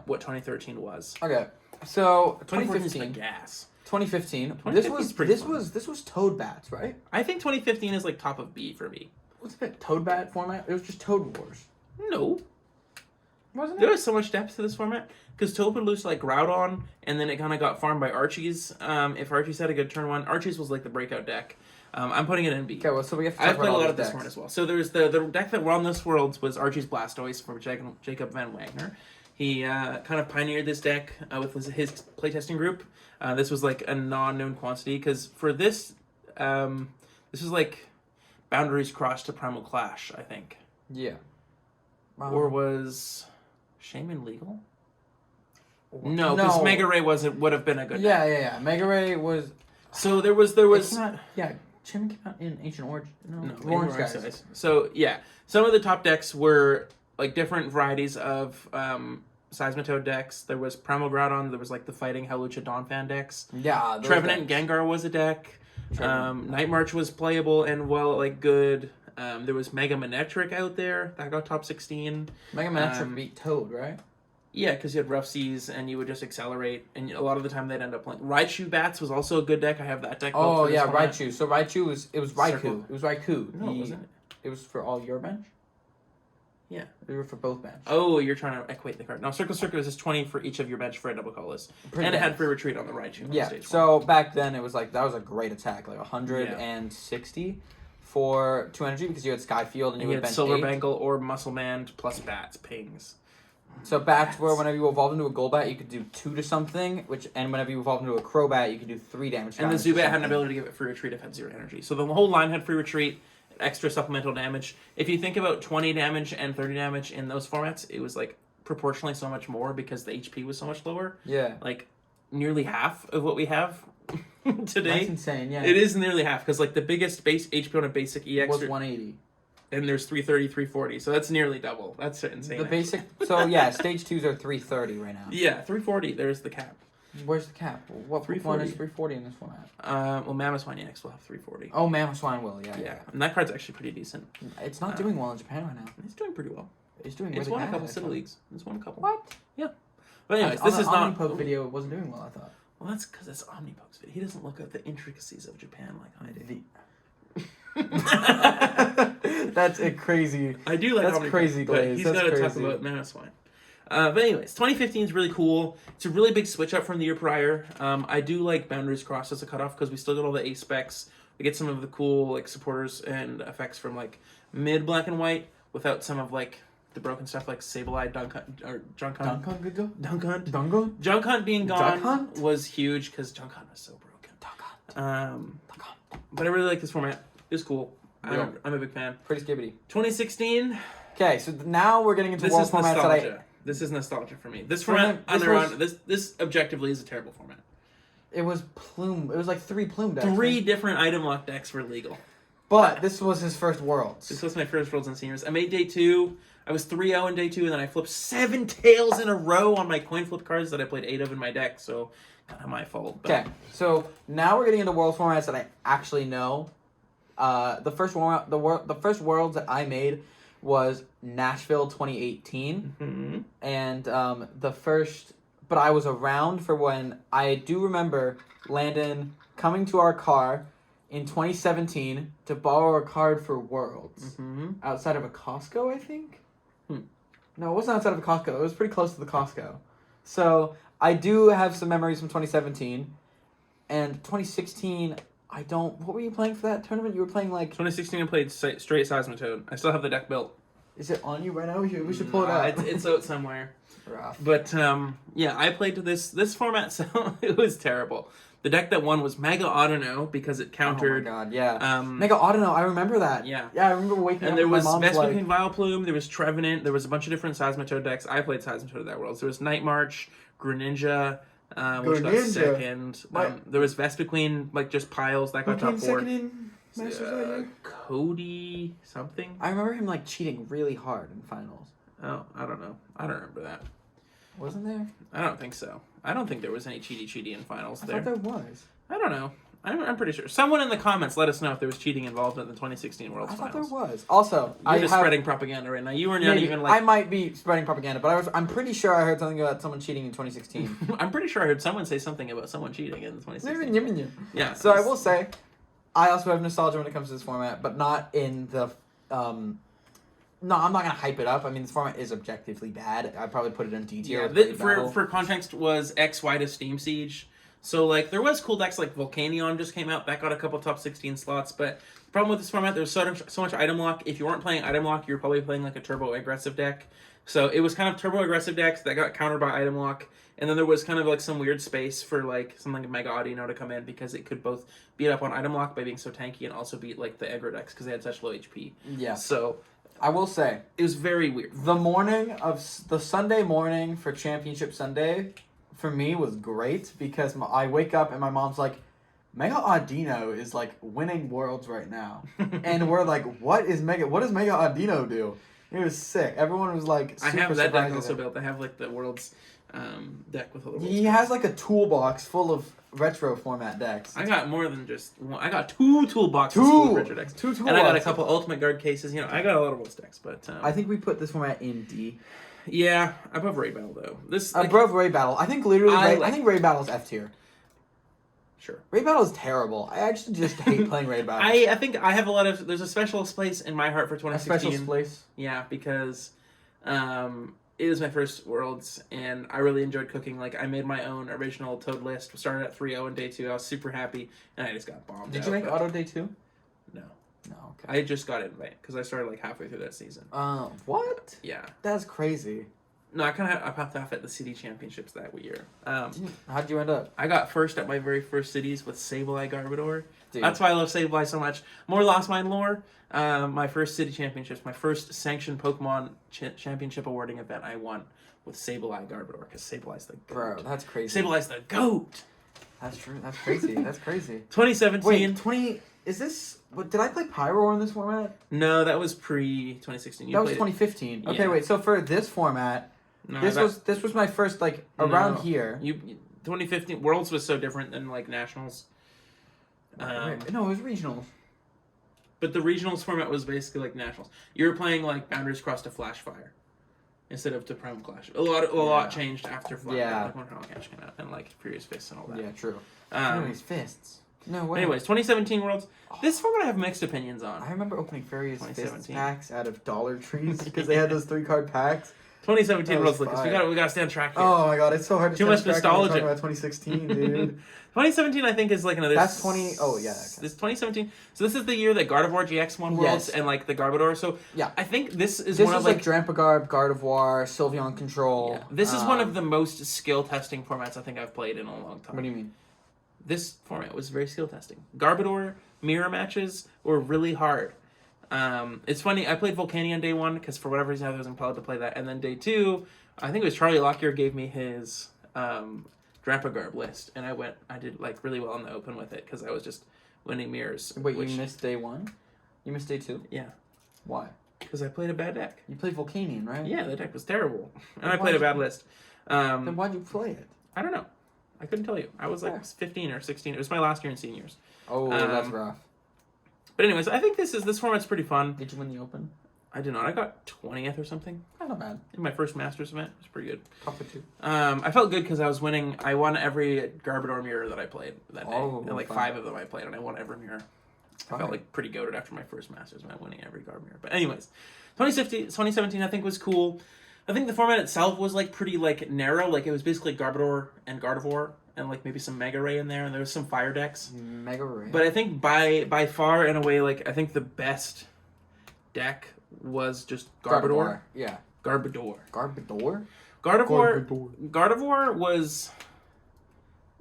[SPEAKER 1] what 2013 was.
[SPEAKER 2] Okay, so
[SPEAKER 1] 2014 is
[SPEAKER 2] 2015.
[SPEAKER 1] the gas.
[SPEAKER 2] 2015.
[SPEAKER 1] 2015 is pretty fun.
[SPEAKER 2] This was Toad Bats, right?
[SPEAKER 1] I think 2015 is like top of B for me.
[SPEAKER 2] Wasn't it Toad Bat format? It was just Toad Wars,
[SPEAKER 1] No,
[SPEAKER 2] wasn't
[SPEAKER 1] there
[SPEAKER 2] it?
[SPEAKER 1] was so much depth to this format because Toad would lose to like Groudon, and then it kind of got farmed by Archie's. If Archie's had a good turn one, Archie's was like the breakout deck. I'm putting it in B.
[SPEAKER 2] Okay, well, so we have to
[SPEAKER 1] I
[SPEAKER 2] talk
[SPEAKER 1] played
[SPEAKER 2] about
[SPEAKER 1] a
[SPEAKER 2] all
[SPEAKER 1] lot of
[SPEAKER 2] these
[SPEAKER 1] this
[SPEAKER 2] decks.
[SPEAKER 1] one as well. So there's the deck that won this Worlds was Archie's Blastoise for Jacob Van Wagner. He kind of pioneered this deck with his playtesting group. This was like a non-known quantity because for this, this was like Boundaries Crossed to Primal Clash, I think.
[SPEAKER 2] Yeah.
[SPEAKER 1] Or was Shaman legal? No, because Mega Ray would have been a good deck.
[SPEAKER 2] Yeah. Mega Ray was.
[SPEAKER 1] So there was.
[SPEAKER 2] Shaman came out in Ancient Origin. No,
[SPEAKER 1] in
[SPEAKER 2] Roaring
[SPEAKER 1] Roaring
[SPEAKER 2] Skies.
[SPEAKER 1] Skies. So yeah, some of the top decks were like different varieties of Seismitoad decks. There was Primal Groudon. There was like the Fighting Hawlucha Donphan decks.
[SPEAKER 2] Yeah. those
[SPEAKER 1] Trevenant
[SPEAKER 2] decks.
[SPEAKER 1] Gengar was a deck.
[SPEAKER 2] Trevenant.
[SPEAKER 1] Night March was playable and good. There was Mega Manectric out there that got top 16.
[SPEAKER 2] Mega Manectric beat Toad, right?
[SPEAKER 1] Yeah, because you had Rough Seas and you would just accelerate, and a lot of the time they'd end up playing. Raichu Bats was also a good deck. I have that deck.
[SPEAKER 2] Oh
[SPEAKER 1] built for this
[SPEAKER 2] yeah,
[SPEAKER 1] format.
[SPEAKER 2] Raichu. So Raichu was Raikou.
[SPEAKER 1] Circle.
[SPEAKER 2] It was Raikou.
[SPEAKER 1] No, it wasn't.
[SPEAKER 2] It was for all your bench.
[SPEAKER 1] Yeah.
[SPEAKER 2] They were for both bench.
[SPEAKER 1] Oh, you're trying to equate the card. No, Circle was just 20 for each of your bench for a double colorless. And it had free retreat on the Raichu. On
[SPEAKER 2] Yeah.
[SPEAKER 1] stage
[SPEAKER 2] So back then it was like that was a great attack, like 160 for 2 energy because you had Skyfield and
[SPEAKER 1] and
[SPEAKER 2] you
[SPEAKER 1] you
[SPEAKER 2] would
[SPEAKER 1] had
[SPEAKER 2] bench
[SPEAKER 1] Silver
[SPEAKER 2] 8.
[SPEAKER 1] Bangle or Muscle Man plus Bats, pings.
[SPEAKER 2] So bats were whenever you evolved into a Golbat, you could do 2 to something, and whenever you evolved into a Crobat, you could do 3 damage.
[SPEAKER 1] And the
[SPEAKER 2] to
[SPEAKER 1] Zubat had an
[SPEAKER 2] something.
[SPEAKER 1] ability to give it free retreat if it had 0 energy. So the whole line had free retreat, extra supplemental damage. If you think about 20 damage and 30 damage in those formats, it was like proportionally so much more because the HP was so much lower.
[SPEAKER 2] Yeah.
[SPEAKER 1] Like nearly half of what we have today.
[SPEAKER 2] That's insane, yeah.
[SPEAKER 1] It is nearly half because like the biggest base HP on a basic EX
[SPEAKER 2] was 180.
[SPEAKER 1] and there's 330, 340. So that's nearly double. That's insane.
[SPEAKER 2] The basic. So yeah, stage 2s are 330 right now.
[SPEAKER 1] Yeah, 340. There's the cap.
[SPEAKER 2] Where's the cap? What Pokemon
[SPEAKER 1] 340.
[SPEAKER 2] is 340 in this format?
[SPEAKER 1] Well, Mammoth EX will have 340.
[SPEAKER 2] Oh, Mamoswine will. Yeah.
[SPEAKER 1] And that card's actually pretty decent.
[SPEAKER 2] It's not doing well in Japan right now.
[SPEAKER 1] It's doing pretty well.
[SPEAKER 2] It's doing.
[SPEAKER 1] It's
[SPEAKER 2] really
[SPEAKER 1] won a
[SPEAKER 2] bad,
[SPEAKER 1] couple
[SPEAKER 2] I
[SPEAKER 1] City
[SPEAKER 2] thought.
[SPEAKER 1] Leagues. It's won a couple.
[SPEAKER 2] What?
[SPEAKER 1] Yeah. But anyways,
[SPEAKER 2] On
[SPEAKER 1] this is
[SPEAKER 2] the
[SPEAKER 1] not.
[SPEAKER 2] Omnipoke video. It wasn't doing well, I thought.
[SPEAKER 1] Well, that's because it's Omnipoke's video. He doesn't look at the intricacies of Japan like I do.
[SPEAKER 2] That's a crazy.
[SPEAKER 1] I do like
[SPEAKER 2] That's
[SPEAKER 1] Omnipoke,
[SPEAKER 2] crazy,
[SPEAKER 1] but
[SPEAKER 2] Glaze.
[SPEAKER 1] he's
[SPEAKER 2] That's
[SPEAKER 1] got to talk
[SPEAKER 2] crazy.
[SPEAKER 1] about Mamoswine. But anyways, 2015 is really cool. It's a really big switch up from the year prior. I do like Boundaries Crossed as a cutoff because we still get all the ace specs. We get some of the cool like supporters and effects from like mid Black and White without some of like the broken stuff like Sableye, Dunk Hunt, or Junk Hunt. Dunk Hunt. Junk Hunt being gone
[SPEAKER 2] Duck Hunt?
[SPEAKER 1] was huge because Junk Hunt was so broken. But I really like this format. It's cool.
[SPEAKER 2] Yeah.
[SPEAKER 1] I'm a big fan.
[SPEAKER 2] Pretty skibbity.
[SPEAKER 1] 2016.
[SPEAKER 2] Okay, so now we're getting into
[SPEAKER 1] This
[SPEAKER 2] world
[SPEAKER 1] is
[SPEAKER 2] formats
[SPEAKER 1] nostalgia. This is nostalgia for me. This
[SPEAKER 2] For
[SPEAKER 1] format,
[SPEAKER 2] him,
[SPEAKER 1] this objectively is a terrible format.
[SPEAKER 2] It was plume. It was like 3 plume decks.
[SPEAKER 1] 3
[SPEAKER 2] right?
[SPEAKER 1] different item lock decks were legal.
[SPEAKER 2] But this was his first Worlds.
[SPEAKER 1] This was my first Worlds and Seniors. I made day 2. I was 3-0 in day 2, and then I flipped 7 tails in a row on my coin flip cards that I played 8 of in my deck. So, kind of my fault.
[SPEAKER 2] Okay, so now we're getting into Worlds formats that I actually know. The first Worlds that I made was Nashville 2018,
[SPEAKER 1] Mm-hmm.
[SPEAKER 2] and but I was around for when I do remember Landon coming to our car in 2017 to borrow a card for Worlds outside of a Costco, I think. No, it wasn't outside of a Costco. It was pretty close to the Costco. So I do have some memories from 2017, and 2016. I don't. What were you playing for that tournament? You were playing like
[SPEAKER 1] 2016. I played straight Seismitoad. I still have the deck built.
[SPEAKER 2] Is it on you right now? We should pull it out.
[SPEAKER 1] It's out somewhere.
[SPEAKER 2] Rough.
[SPEAKER 1] But yeah, I played to this format, so it was terrible. The deck that won was Mega Autono because it countered.
[SPEAKER 2] Oh my god, yeah. Mega Autono, I remember that.
[SPEAKER 1] Yeah.
[SPEAKER 2] Yeah, I remember waking up
[SPEAKER 1] and there
[SPEAKER 2] with
[SPEAKER 1] was
[SPEAKER 2] my mom's
[SPEAKER 1] Vespa Vileplume, there was Trevenant, there was a bunch of different Seismitoad decks. I played Seismitoad at that World. So there was Night March, Greninja, which got second. There was Vespiquen, like just piles that got top 4.
[SPEAKER 2] Second in Masters
[SPEAKER 1] Cody something.
[SPEAKER 2] I remember him like cheating really hard in finals.
[SPEAKER 1] Oh, I don't know. I don't remember that.
[SPEAKER 2] Wasn't there?
[SPEAKER 1] I don't think so. I don't think there was any cheaty in finals there.
[SPEAKER 2] I thought there was.
[SPEAKER 1] I don't know. I'm pretty sure. Someone in the comments let us know if there was cheating involved in the 2016 World Finals.
[SPEAKER 2] I thought there was. Also,
[SPEAKER 1] You're just spreading propaganda right now. You were not even like...
[SPEAKER 2] I might be spreading propaganda, but I'm pretty sure I heard something about someone cheating in 2016.
[SPEAKER 1] I'm pretty sure I heard someone say something about someone cheating in the 2016. Yeah.
[SPEAKER 2] So I will say, I also have nostalgia when it comes to this format, but not in the... No, I'm not going to hype it up. I mean, this format is objectively bad. I'd probably put it in D tier.
[SPEAKER 1] Yeah, for context, was XY to Steam Siege. So, like, there was cool decks like Volcanion just came out. That got a couple top 16 slots. But the problem with this format, there's so much item lock. If you weren't playing item lock, you were probably playing, like, a turbo aggressive deck. So, it was kind of turbo aggressive decks that got countered by item lock. And then there was kind of, like, some weird space for, like, something like Mega Audino to come in because it could both beat up on item lock by being so tanky and also beat, like, the aggro decks because they had such low HP.
[SPEAKER 2] Yeah.
[SPEAKER 1] So...
[SPEAKER 2] I will say,
[SPEAKER 1] it was very weird.
[SPEAKER 2] The Sunday morning for Championship Sunday, for me, was great because I wake up and my mom's like, Mega Audino is like winning Worlds right now, and we're like, what does Mega Audino do? It was sick. Everyone was like, super
[SPEAKER 1] I have that deck
[SPEAKER 2] surprised
[SPEAKER 1] also built. I have like the Worlds deck with all the Worlds.
[SPEAKER 2] He has like a toolbox full of retro format decks.
[SPEAKER 1] I got more than just one. I got 2 toolboxes full of retro decks.
[SPEAKER 2] 2 toolboxes.
[SPEAKER 1] And I got a couple Ultimate Guard cases. You know, I got a lot of Worlds decks, but...
[SPEAKER 2] I think we put this format in D.
[SPEAKER 1] Yeah, above Raid Battle, though.
[SPEAKER 2] Above Raid Battle. I think literally I think Raid Battle is F tier.
[SPEAKER 1] Sure.
[SPEAKER 2] Raid Battle is terrible. I actually just hate playing Raid Battle.
[SPEAKER 1] I think I have a lot of... There's a special place in my heart for 2016.
[SPEAKER 2] A special place?
[SPEAKER 1] Yeah, because... it was my first Worlds, and I really enjoyed cooking. Like, I made my own original Toad list. Started at 3-0 in day 2. I was super happy, and I just got bombed.
[SPEAKER 2] Did you make auto day 2?
[SPEAKER 1] No.
[SPEAKER 2] No, okay.
[SPEAKER 1] I just got invite, because I started, like, halfway through that season.
[SPEAKER 2] What?
[SPEAKER 1] Yeah.
[SPEAKER 2] That's crazy.
[SPEAKER 1] No, I popped off at the city championships that year.
[SPEAKER 2] How'd you end up?
[SPEAKER 1] I got first at my very first cities with Sableye Garbodor.
[SPEAKER 2] Dude.
[SPEAKER 1] That's why I love Sableye so much. More Lost Mine lore. My first city championships, my first sanctioned Pokemon championship awarding event I won with Sableye Garbodor, because Sableye's the GOAT.
[SPEAKER 2] Bro, that's crazy.
[SPEAKER 1] Sableye's the GOAT!
[SPEAKER 2] That's true. That's crazy. That's crazy.
[SPEAKER 1] 2017.
[SPEAKER 2] Wait, is this... Did I play Pyro in this format?
[SPEAKER 1] No, that was pre-2016.
[SPEAKER 2] That was 2015. Okay, wait, so for this format...
[SPEAKER 1] No,
[SPEAKER 2] this was my first, like, around here.
[SPEAKER 1] 2015 Worlds was so different than, like, Nationals.
[SPEAKER 2] No, it was regionals.
[SPEAKER 1] But the regionals format was basically like Nationals. You were playing, like, Boundaries Cross to Flash Fire instead of to Primal Clash. A lot changed after Flash Fire, like when Primal Clash came out, and, like, Furious Fists and all that.
[SPEAKER 2] Yeah, true. Furious Fists. No way.
[SPEAKER 1] Anyways, 2017 Worlds. This format I have mixed opinions on.
[SPEAKER 2] I remember opening Furious Fists packs out of Dollar Trees because they had those 3-card packs.
[SPEAKER 1] 2017 Worlds, Lucas. We gotta stay on track here.
[SPEAKER 2] Oh my god, it's so hard to
[SPEAKER 1] Too much nostalgia.
[SPEAKER 2] Talking about 2016, dude.
[SPEAKER 1] 2017, I think, is like another.
[SPEAKER 2] That's 20. Oh yeah. Okay.
[SPEAKER 1] This 2017. So this is the year that Gardevoir GX won Worlds and like the Garbodor. So
[SPEAKER 2] yeah,
[SPEAKER 1] I think this is
[SPEAKER 2] one of like Drampagarb, Gardevoir, Sylveon Control.
[SPEAKER 1] Yeah. This is one of the most skill testing formats I think I've played in a long time.
[SPEAKER 2] What do you mean?
[SPEAKER 1] This format was very skill testing. Garbodor mirror matches were really hard. It's funny, I played Volcanion day 1 because for whatever reason I was impelled to play that, and then day 2 I think it was Charlie Lockyer gave me his Drampa Garb list, and I did like really well in the open with it because I was just winning mirrors.
[SPEAKER 2] Wait, you missed day 1? You missed day 2?
[SPEAKER 1] Yeah.
[SPEAKER 2] Why?
[SPEAKER 1] Because I played a bad deck.
[SPEAKER 2] You played Volcanion, right?
[SPEAKER 1] Yeah, the deck was terrible, and I played a bad list.
[SPEAKER 2] Then why'd you play it?
[SPEAKER 1] I don't know. I couldn't tell you. I was like 15 or 16. It was my last year in seniors.
[SPEAKER 2] Oh, that's rough.
[SPEAKER 1] But anyways, I think this format's pretty fun.
[SPEAKER 2] Did you win the open?
[SPEAKER 1] I did not. I got 20th or something.
[SPEAKER 2] Not bad.
[SPEAKER 1] In my first Masters event. It was pretty good.
[SPEAKER 2] Top of 2.
[SPEAKER 1] I felt good because I was winning. I won every Garbodor mirror that I played that day.
[SPEAKER 2] Oh,
[SPEAKER 1] and like
[SPEAKER 2] fun.
[SPEAKER 1] 5 of them I played, and I won every mirror. I felt like pretty goated after my first Masters event, winning every Garb mirror. But anyways, 2017 I think was cool. I think the format itself was like pretty like narrow. Like it was basically Garbodor and Gardevoir, and like maybe some Mega Ray in there, and there was some fire decks.
[SPEAKER 2] Mega Ray.
[SPEAKER 1] But I think by far in a way, like I think the best deck was just Garbodor.
[SPEAKER 2] Yeah.
[SPEAKER 1] Garbodor. Gardevoir was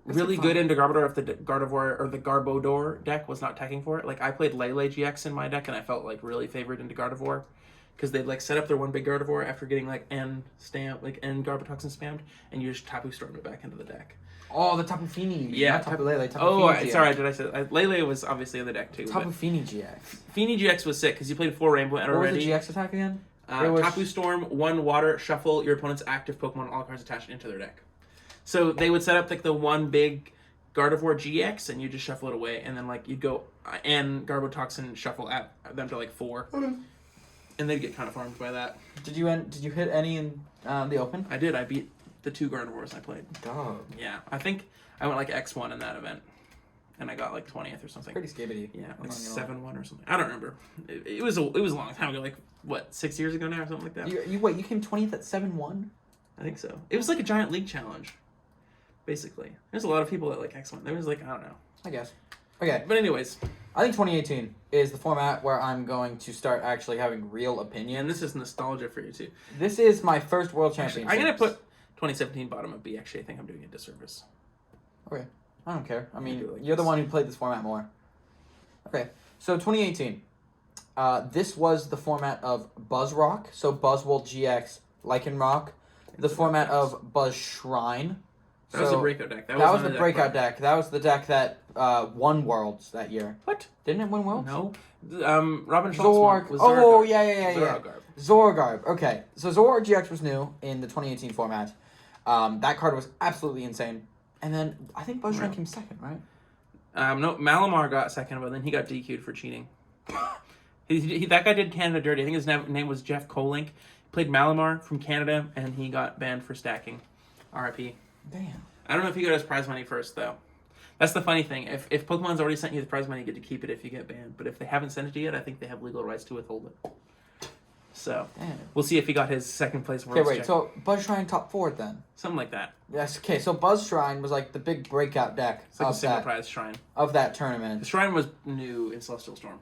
[SPEAKER 1] really good into Garbodor if the Gardevoir or the Garbodor deck was not teching for it. Like I played Lele GX in my deck, and I felt like really favored into Gardevoir because they'd like set up their one big Gardevoir after getting like N Garbotoxin spammed, and you just Tapu Stormed it back into the deck.
[SPEAKER 2] Oh, the Tapu Fini.
[SPEAKER 1] Yeah,
[SPEAKER 2] not Tapu Lele. Tapu
[SPEAKER 1] Oh,
[SPEAKER 2] Fini GX.
[SPEAKER 1] sorry, did I say Lele was obviously in the deck too.
[SPEAKER 2] Tapu Fini GX.
[SPEAKER 1] Fini GX was sick because you played 4 Rainbow and
[SPEAKER 2] What
[SPEAKER 1] already.
[SPEAKER 2] was the GX attack again?
[SPEAKER 1] Tapu Storm, 1 water, shuffle your opponent's active Pokemon, all cards attached into their deck. So they would set up like the one big Gardevoir GX, and you just shuffle it away, and then like you'd go and Garbotoxin shuffle at them to like 4, and they'd get kind of farmed by that.
[SPEAKER 2] Did you hit any in the open?
[SPEAKER 1] I did. I beat the 2 Gardevoirs I played.
[SPEAKER 2] Dog.
[SPEAKER 1] Yeah, I think I went like X1 in that event, and I got like 20th or something.
[SPEAKER 2] Pretty skibbity.
[SPEAKER 1] Yeah, like 7-1 or something. I don't remember. It was a long time ago, like what, 6 years ago now or something like that.
[SPEAKER 2] You came 20th at 7-1?
[SPEAKER 1] I think so. It was like a giant league challenge, basically. There's a lot of people that like X1. There was like, I don't know.
[SPEAKER 2] I guess. Okay.
[SPEAKER 1] But anyways.
[SPEAKER 2] I think 2018 is the format where I'm going to start actually having real opinions.
[SPEAKER 1] And this is nostalgia for you too.
[SPEAKER 2] This is my first World Championship.
[SPEAKER 1] I'm going to put 2017 bottom of B. Actually, I think I'm doing a disservice.
[SPEAKER 2] Okay. I don't care. I mean, you're the one who played this format more. Okay. So 2018. This was the format of Buzzrock. So Buzzwole GX, Lycanroc. The format of Buzz Shrine.
[SPEAKER 1] That was a breakout deck.
[SPEAKER 2] That was the breakout deck. That was the deck that won Worlds that year.
[SPEAKER 1] What?
[SPEAKER 2] Didn't it win Worlds?
[SPEAKER 1] No. Robin Schultz
[SPEAKER 2] Zorg.
[SPEAKER 1] was
[SPEAKER 2] Oh,
[SPEAKER 1] Zorgarb.
[SPEAKER 2] yeah. Zorgarb. Okay. So Zorgarb GX was new in the 2018 format. That card was absolutely insane. And then I think Buzz Shrine came second, right?
[SPEAKER 1] No, Malamar got second, but then he got DQ'd for cheating. That guy did Canada dirty. I think his name was Jeff Kolink. Played Malamar from Canada, and he got banned for stacking. RIP.
[SPEAKER 2] Damn.
[SPEAKER 1] I don't know if he got his prize money first, though. That's the funny thing. If Pokemon's already sent you the prize money, you get to keep it if you get banned. But if they haven't sent it to you yet, I think they have legal rights to withhold it. So, we'll see if he got his second place Worlds
[SPEAKER 2] Okay, wait.
[SPEAKER 1] check.
[SPEAKER 2] So Buzz Shrine top 4 then?
[SPEAKER 1] Something like that.
[SPEAKER 2] Yes. Okay. So Buzz Shrine was like the big breakout deck
[SPEAKER 1] It's like a single prize Shrine.
[SPEAKER 2] of that tournament.
[SPEAKER 1] The Shrine was new in Celestial Storm.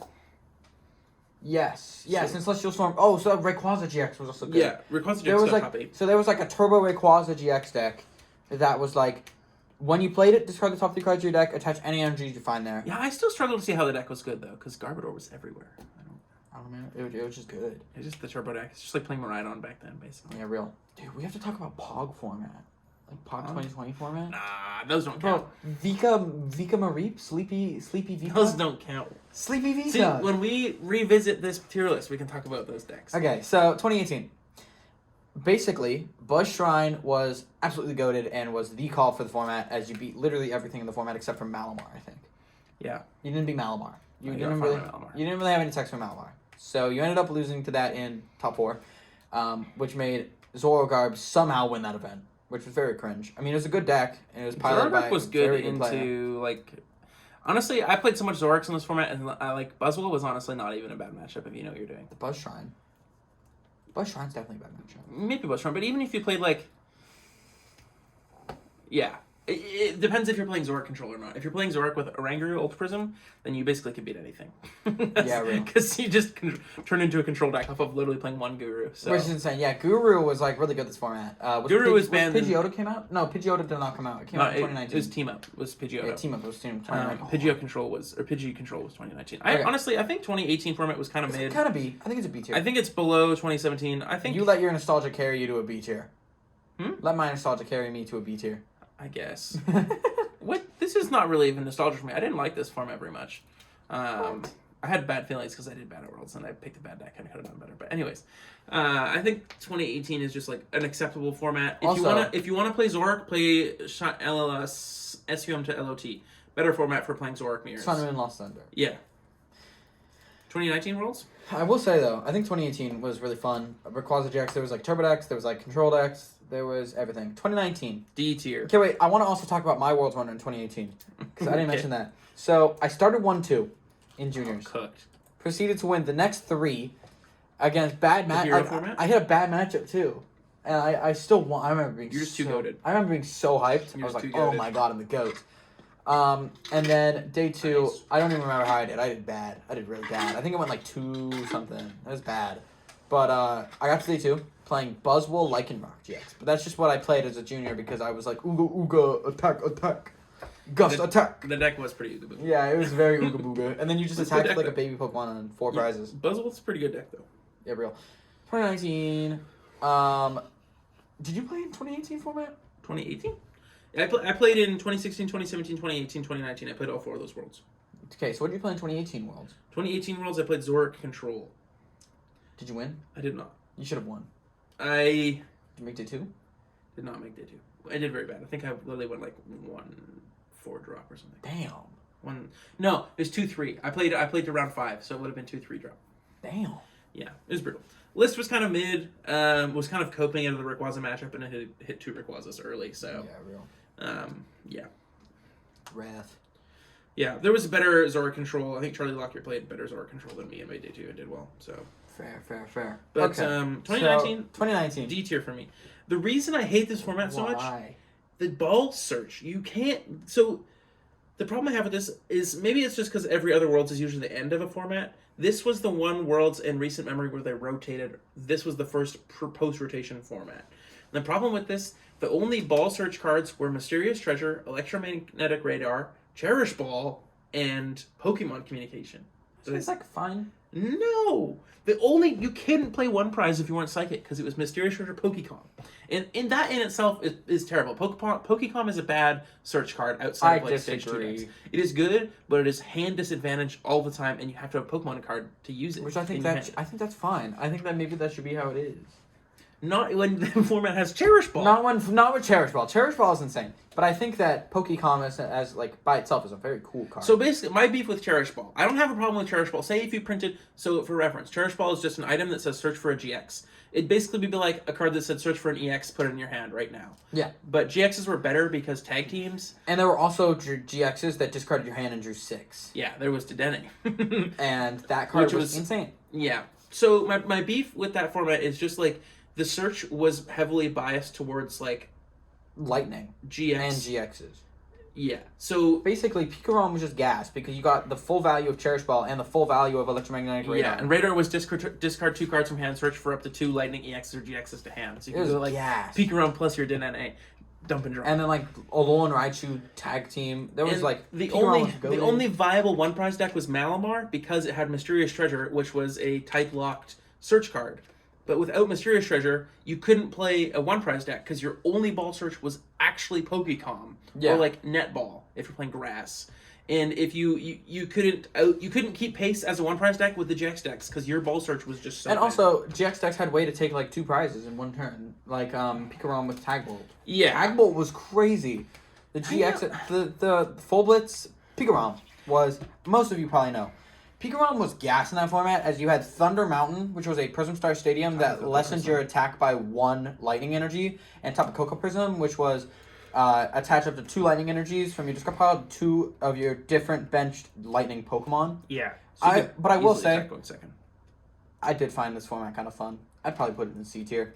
[SPEAKER 2] Yes. Yes.
[SPEAKER 1] So-
[SPEAKER 2] In Celestial Storm. Oh, so Rayquaza GX was also good.
[SPEAKER 1] Yeah, Rayquaza
[SPEAKER 2] There
[SPEAKER 1] GX
[SPEAKER 2] was
[SPEAKER 1] got top 8.
[SPEAKER 2] like there was like a Turbo Rayquaza GX deck that was like, when you played it, discard the top 3 cards of your deck, attach any energy you find there.
[SPEAKER 1] Yeah, I still struggle to see how the deck was good, though, because Garbodor was everywhere.
[SPEAKER 2] I don't know. It was just good.
[SPEAKER 1] It's just the Turbo deck. It's just like playing Miraidon back then, basically.
[SPEAKER 2] Yeah, real. Dude, we have to talk about POG format. Like POG 2020 format.
[SPEAKER 1] Nah, those don't count.
[SPEAKER 2] Bro, Vika Mareep? Sleepy Vika?
[SPEAKER 1] Those don't count.
[SPEAKER 2] Sleepy Vika!
[SPEAKER 1] See, when we revisit this tier list, we can talk about those decks.
[SPEAKER 2] Okay, so 2018. Basically, Buzz Shrine was absolutely goated and was the call for the format, as you beat literally everything in the format except for Malamar, I think.
[SPEAKER 1] Yeah.
[SPEAKER 2] You didn't beat Malamar. You
[SPEAKER 1] I
[SPEAKER 2] didn't
[SPEAKER 1] got
[SPEAKER 2] really.
[SPEAKER 1] Malamar.
[SPEAKER 2] You didn't really have any text from Malamar. So you ended up losing to that in top 4, which made Zorogarb somehow win that event, which was very cringe. I mean, it was a good deck, and it was piloted by
[SPEAKER 1] Zoroark was
[SPEAKER 2] a
[SPEAKER 1] good
[SPEAKER 2] very good player.
[SPEAKER 1] into, like... Honestly, I played so much Zoroarks in this format, and like Buzzwole was honestly not even a bad matchup if you know what you're doing.
[SPEAKER 2] The Buzz Shrine. Buzz Shrine's definitely a bad matchup.
[SPEAKER 1] Maybe Buzzstorm, but even if you played, like... Yeah. It depends if you're playing Zoroark Control or not. If you're playing Zoroark with Oranguru Ultra Prism, then you basically can beat anything.
[SPEAKER 2] Yeah, really.
[SPEAKER 1] Because you just turn into a control deck off of literally playing one Guru. So.
[SPEAKER 2] Which is insane. Yeah, Guru was like really good this format.
[SPEAKER 1] Guru was banned.
[SPEAKER 2] Pidgeotto came out? No, Pidgeotto did not come out. It came out in 2019.
[SPEAKER 1] It was Team Up. It was Pidgeotto.
[SPEAKER 2] Yeah, Team Up was 2019.
[SPEAKER 1] Pidgeo Control was 2019.
[SPEAKER 2] Okay.
[SPEAKER 1] Honestly, I think 2018 format was kind of mid.
[SPEAKER 2] It's kind of B. I think it's a B tier.
[SPEAKER 1] I think it's below 2017. I think
[SPEAKER 2] you let your nostalgia carry you to a B tier. Let my nostalgia carry me to a B tier.
[SPEAKER 1] I guess. What? This is not really even nostalgia for me. I didn't like this format very much. I had bad feelings because I did bad at Worlds and I picked a bad deck and I could have done better. But anyways, I think 2018 is just like an acceptable format. If you wanna play Zorak, play LLS SUM to LOT. Better format for playing Zorak mirrors.
[SPEAKER 2] Sun and Lost Thunder.
[SPEAKER 1] Yeah. 2019 Worlds?
[SPEAKER 2] I will say though, I think 2018 was really fun. Rayquaza GX, there was like Turbo decks, there was like Control decks, there was everything. 2019.
[SPEAKER 1] D tier.
[SPEAKER 2] Okay, wait. I want to also talk about my Worlds Runner in 2018 because I didn't mention that. So I started 1-2 in juniors.
[SPEAKER 1] Cooked.
[SPEAKER 2] Proceeded to win the next 3 against bad matchup. I hit a bad matchup too, and I still won. I remember being
[SPEAKER 1] You're just too goated.
[SPEAKER 2] I remember being so hyped. I was like, oh my god, I'm the goat. And then day 2, nice. I don't even remember how I did. I did bad. I did really bad. I think I went like 2 something. That was bad. But I got to day 2 playing Buzzwole Lycanroc GX. But that's just what I played as a junior because I was like, Ooga Ooga, attack. Gust, attack.
[SPEAKER 1] The deck was pretty Ooga Booga.
[SPEAKER 2] Yeah, it was very Ooga Booga. And then you just attacked like a baby Pokemon on 4 prizes.
[SPEAKER 1] Buzzwole's a pretty good deck though.
[SPEAKER 2] Yeah, real. 2019. Did you play in 2018 format?
[SPEAKER 1] 2018? I played in 2016, 2017, 2018, 2019. I played all 4 of those Worlds.
[SPEAKER 2] Okay, so what did you play in 2018 Worlds?
[SPEAKER 1] 2018 Worlds, I played Zorak Control.
[SPEAKER 2] Did you win?
[SPEAKER 1] I did not.
[SPEAKER 2] You should have won.
[SPEAKER 1] Did
[SPEAKER 2] you make day 2?
[SPEAKER 1] Did not make day 2. I did very bad. I think I literally went like 1-4 drop or something.
[SPEAKER 2] Damn.
[SPEAKER 1] No, it was 2-3. I played to round 5, so it would have been 2-3 drop.
[SPEAKER 2] Damn.
[SPEAKER 1] Yeah, it was brutal. List was kind of mid. Was kind of coping out of the Rayquaza matchup, and I hit 2 Rayquazas early. So
[SPEAKER 2] yeah, real.
[SPEAKER 1] Yeah.
[SPEAKER 2] Wrath.
[SPEAKER 1] Yeah, there was a better Zorak Control. I think Charlie Lockyer played better Zorak Control than me and made day 2 and did well. So
[SPEAKER 2] fair.
[SPEAKER 1] But
[SPEAKER 2] okay.
[SPEAKER 1] 2019 D tier for me. The reason I hate this format so much, the ball search. You can't. So the problem I have with this is maybe it's just because every other Worlds is usually the end of a format. This was the one Worlds in recent memory where they rotated. This was the first post-rotation format. And the problem with this, the only ball search cards were Mysterious Treasure, Electromagnetic Radar, Cherish Ball, and Pokemon Communication.
[SPEAKER 2] So it's like fine.
[SPEAKER 1] No! You couldn't play one prize if you weren't Psychic, because it was Mysterious Treasure Pokecom. And that in itself is terrible. Pokecom is a bad search card outside of like Stage 2 decks. It is good, but it is hand disadvantage all the time, and you have to have a Pokemon card to use it.
[SPEAKER 2] Which I think that's fine. I think that maybe that should be how it is.
[SPEAKER 1] Not when the format has Cherish Ball.
[SPEAKER 2] Not with Cherish Ball. Cherish Ball is insane. But I think that Pokecom as like by itself is a very cool card.
[SPEAKER 1] So basically, my beef with Cherish Ball. I don't have a problem with Cherish Ball. Say if you printed, so for reference, Cherish Ball is just an item that says search for a GX. It'd basically be like a card that said search for an EX, put it in your hand right now.
[SPEAKER 2] Yeah.
[SPEAKER 1] But GXs were better because tag teams.
[SPEAKER 2] And there were also GXs that discarded your hand and drew 6.
[SPEAKER 1] Yeah, there was Dedenne.
[SPEAKER 2] And that card was insane.
[SPEAKER 1] Yeah. So my beef with that format is just like, the search was heavily biased towards like
[SPEAKER 2] Lightning
[SPEAKER 1] GX
[SPEAKER 2] and GXs.
[SPEAKER 1] Yeah. So
[SPEAKER 2] basically, Pikarom was just gas because you got the full value of Cherish Ball and the full value of Electromagnetic Radar.
[SPEAKER 1] Yeah, and Radar was discard 2 cards from hand, search for up to 2 Lightning EXs or GXs to hand. So you can go like Pikarom plus your Dedenne, dump and draw.
[SPEAKER 2] And then like Alolan Raichu tag team. There was like
[SPEAKER 1] the only viable one prize deck was Malamar because it had Mysterious Treasure, which was a type locked search card. But without Mysterious Treasure, you couldn't play a one prize deck because your only ball search was actually Pokecom or like Netball if you're playing Grass. And if you couldn't keep pace as a one prize deck with the GX decks because your ball search was just so
[SPEAKER 2] And also GX decks had way to take like 2 prizes in one turn, like Pikarom with Tag Bolt.
[SPEAKER 1] Yeah,
[SPEAKER 2] Tag Bolt was crazy. The GX the Full Blitz Pikarom was, most of you probably know. Pikarom was gas in that format as you had Thunder Mountain, which was a Prism Star Stadium that lessened your attack by 1 lightning energy, and Tapu Koko Prism, which was attach up to 2 lightning energies from your discard pile to 2 of your different benched lightning Pokemon.
[SPEAKER 1] Yeah.
[SPEAKER 2] So but I will say, I did find this format kind of fun. I'd probably put it in C tier.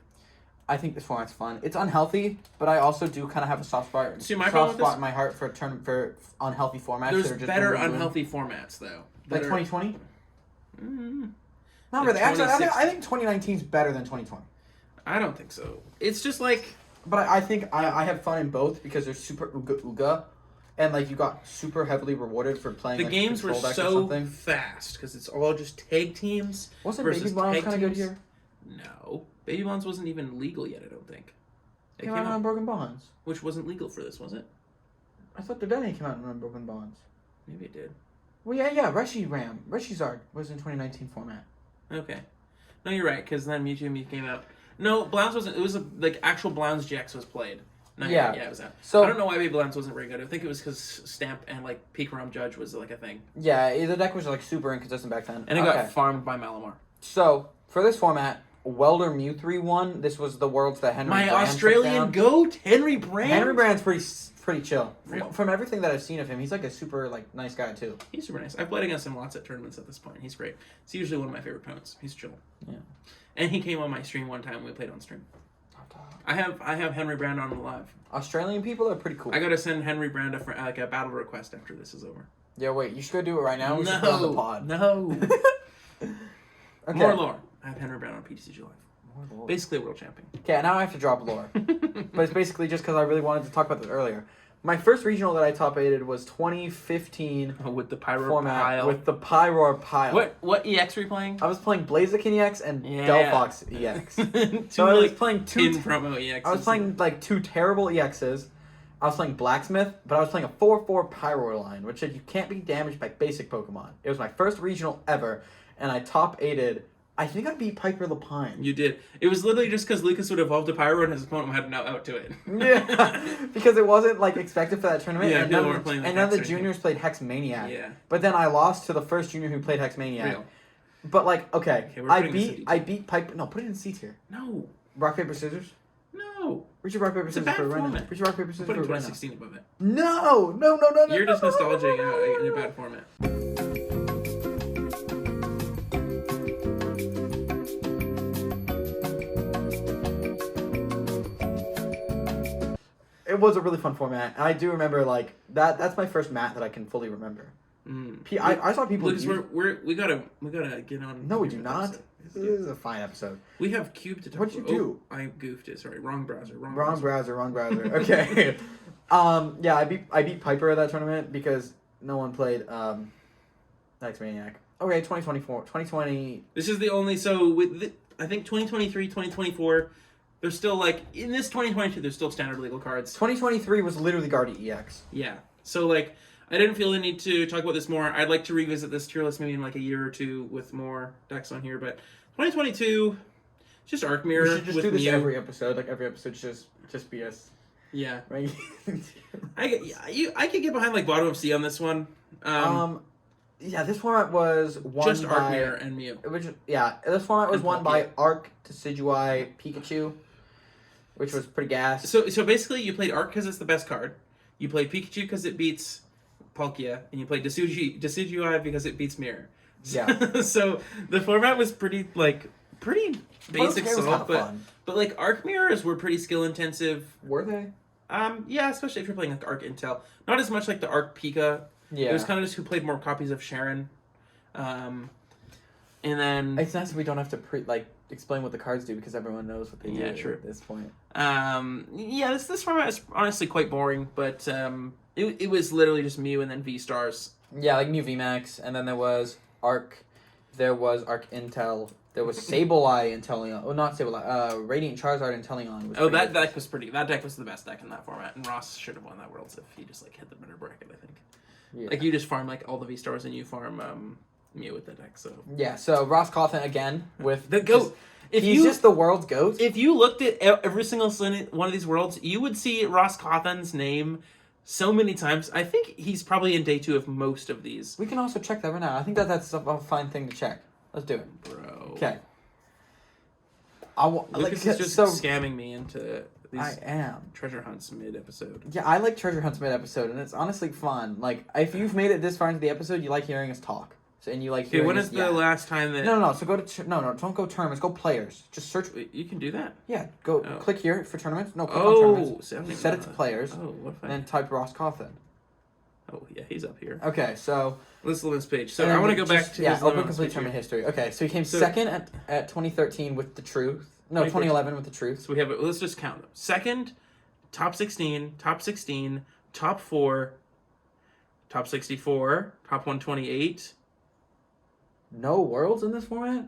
[SPEAKER 2] I think this format's fun. It's unhealthy, but I also do kind of have a soft spot in my heart for unhealthy formats.
[SPEAKER 1] There's better unhealthy formats though.
[SPEAKER 2] Like 2020? Not really. Actually, I think 2019 is better than 2020.
[SPEAKER 1] I don't think so. It's just like...
[SPEAKER 2] But I think I have fun in both because they're super ooga. And like you got super heavily rewarded for playing
[SPEAKER 1] the
[SPEAKER 2] like,
[SPEAKER 1] games were so fast because it's all just tag teams.
[SPEAKER 2] Wasn't Baby Bonds kind of good here?
[SPEAKER 1] No. Baby Bonds wasn't even legal yet, I don't think.
[SPEAKER 2] It came out in Unbroken Bonds.
[SPEAKER 1] Which wasn't legal for this, was it?
[SPEAKER 2] I thought the Denny came out in Unbroken Bonds.
[SPEAKER 1] Maybe it did.
[SPEAKER 2] Well, yeah. Reshi's was in 2019 format.
[SPEAKER 1] Okay. No, you're right, because then Mewtwo Mew came out. No, Blounce wasn't. It was like actual Blounce GX was played. No, yeah, it was out. So I don't know why Baby Blounce wasn't very good. I think it was because Stamp and like Peak Rom Judge was like a thing.
[SPEAKER 2] Yeah, the deck was like super inconsistent back then.
[SPEAKER 1] And it got farmed by Malamar.
[SPEAKER 2] So for this format, Welder Mewtwo won. This was the worlds that Henry Brand
[SPEAKER 1] Australian goat, Henry Brand.
[SPEAKER 2] Henry Brand's pretty chill. From everything that I've seen of him, he's like a super like nice guy too.
[SPEAKER 1] He's super nice. I've played against him lots at tournaments at this point. He's great. He's usually one of my favorite opponents. He's chill.
[SPEAKER 2] Yeah.
[SPEAKER 1] And he came on my stream one time when we played on stream. I have Henry Brand on live.
[SPEAKER 2] Australian people are pretty cool.
[SPEAKER 1] I gotta send Henry Brand a battle request after this is over.
[SPEAKER 2] Yeah, wait, you should go do it right now. We should put it on the pod.
[SPEAKER 1] No.
[SPEAKER 2] Okay.
[SPEAKER 1] More lore. I have Henry Brand on PTCG Live. Basically a world champion.
[SPEAKER 2] Okay, now I have to drop lore. But it's basically just because I really wanted to talk about this earlier. My first regional that I top 8'd was 2015
[SPEAKER 1] with the Pyro
[SPEAKER 2] format
[SPEAKER 1] pile.
[SPEAKER 2] with the Pyroar pile.
[SPEAKER 1] What EX were you playing?
[SPEAKER 2] I was playing Blaziken EX and Delphox EX. So I was playing two
[SPEAKER 1] promo EXs.
[SPEAKER 2] I was playing like two terrible EXs. I was playing Blacksmith, but I was playing a 4/4 Pyroar line, which said you can't be damaged by basic Pokemon. It was my first regional ever, and I top 8'd. I think I beat Piper Lapine.
[SPEAKER 1] You did. It was literally just because Lucas would evolve to Pyro and his opponent had no out to it.
[SPEAKER 2] Yeah, because it wasn't like expected for that tournament.
[SPEAKER 1] Yeah,
[SPEAKER 2] and none of the juniors played Hex Maniac.
[SPEAKER 1] Yeah.
[SPEAKER 2] But then I lost to the first junior who played Hex Maniac.
[SPEAKER 1] Real.
[SPEAKER 2] But like, okay I beat Piper. No, put it in C tier.
[SPEAKER 1] No.
[SPEAKER 2] Rock paper scissors.
[SPEAKER 1] No.
[SPEAKER 2] Where's your rock paper scissors for right now? Where's your rock paper scissors
[SPEAKER 1] for right now? Put
[SPEAKER 2] 2016
[SPEAKER 1] above it.
[SPEAKER 2] No.
[SPEAKER 1] You're just nostalgic in a bad format.
[SPEAKER 2] It was a really fun format. I do remember like that. That's my first mat that I can fully remember. I saw people.
[SPEAKER 1] Lucas, we gotta get on.
[SPEAKER 2] No, we do not. This is a fine episode.
[SPEAKER 1] We have Cube to talk
[SPEAKER 2] about. What'd you do?
[SPEAKER 1] I goofed it. Sorry, wrong browser.
[SPEAKER 2] Wrong browser. Okay. Yeah, I beat Piper at that tournament because no one played Hex Maniac. Okay, 2020.
[SPEAKER 1] This is the only I think 2023, 2024. There's still like in this 2022. There's still standard legal cards.
[SPEAKER 2] 2023 was literally Guardi EX.
[SPEAKER 1] Yeah. So like I didn't feel the need to talk about this more. I'd like to revisit this tier list maybe in like a year or two with more decks on here. But 2022, just Arc Mirror.
[SPEAKER 2] We should just do this every episode. Like every episode, just be us.
[SPEAKER 1] Yeah.
[SPEAKER 2] Right.
[SPEAKER 1] I could get behind like bottom of C on this one.
[SPEAKER 2] Yeah, this format was won
[SPEAKER 1] just
[SPEAKER 2] by
[SPEAKER 1] Arc Mirror and Mew.
[SPEAKER 2] This format was won by Arc Decidueye Pikachu, which was pretty gas.
[SPEAKER 1] So basically, you played Arc because it's the best card. You played Pikachu because it beats Palkia, and you played Decidueye because it beats Mirror.
[SPEAKER 2] Yeah.
[SPEAKER 1] So the format was pretty basic stuff, but like Arc Mirrors were pretty skill intensive.
[SPEAKER 2] Were they?
[SPEAKER 1] Yeah, especially if you're playing like Arc Intel. Not as much like the Arc Pika.
[SPEAKER 2] Yeah.
[SPEAKER 1] It was kind of just who played more copies of Sharon. And then
[SPEAKER 2] it's nice that we don't have to explain what the cards do because everyone knows what they do at this point.
[SPEAKER 1] Yeah, this format is honestly quite boring, but it was literally just Mew and then V stars.
[SPEAKER 2] Yeah, like Mew VMAX, and then there was Arc Intel, there was Sableye Inteleon. Oh, not Sableye. Radiant Charizard Inteleon.
[SPEAKER 1] That deck was pretty. That deck was the best deck in that format, and Ross should have won that Worlds if he just like hit the better bracket. I think. Yeah. Like you just farm like all the V stars and you farm Mew with the deck. So
[SPEAKER 2] yeah. So Ross Cawthon again with
[SPEAKER 1] the goat.
[SPEAKER 2] He's just the world's goat.
[SPEAKER 1] If you looked at every single one of these worlds, you would see Ross Cawthon's name so many times. I think he's probably in day 2 of most of these.
[SPEAKER 2] We can also check that right now. I think that's a fine thing to check. Let's do it,
[SPEAKER 1] bro.
[SPEAKER 2] Okay.
[SPEAKER 1] Lucas is just scamming me into these
[SPEAKER 2] I am
[SPEAKER 1] treasure hunts mid episode.
[SPEAKER 2] Yeah, I like treasure hunts mid episode, and it's honestly fun. Like if you've made it this far into the episode, you like hearing us talk. So, and you like hearing
[SPEAKER 1] when is the last time that...
[SPEAKER 2] No. So go to... No, don't go tournaments. Go players. Just search...
[SPEAKER 1] You can do that?
[SPEAKER 2] Yeah. Go click here for tournaments. No, click on tournaments. Set it to players.
[SPEAKER 1] Oh, what if
[SPEAKER 2] and then type Ross Cawthon.
[SPEAKER 1] Oh, yeah, he's up here.
[SPEAKER 2] Okay, so...
[SPEAKER 1] Let's look at this page. So I want to go back to...
[SPEAKER 2] Yeah, open complete tournament history. Okay, so he came second at 2013 with the Truth. No, 2011 with the Truth.
[SPEAKER 1] So we have... Let's just count them. Second, top 16, top 16, top 4, top 64, top 128...
[SPEAKER 2] No worlds in this format?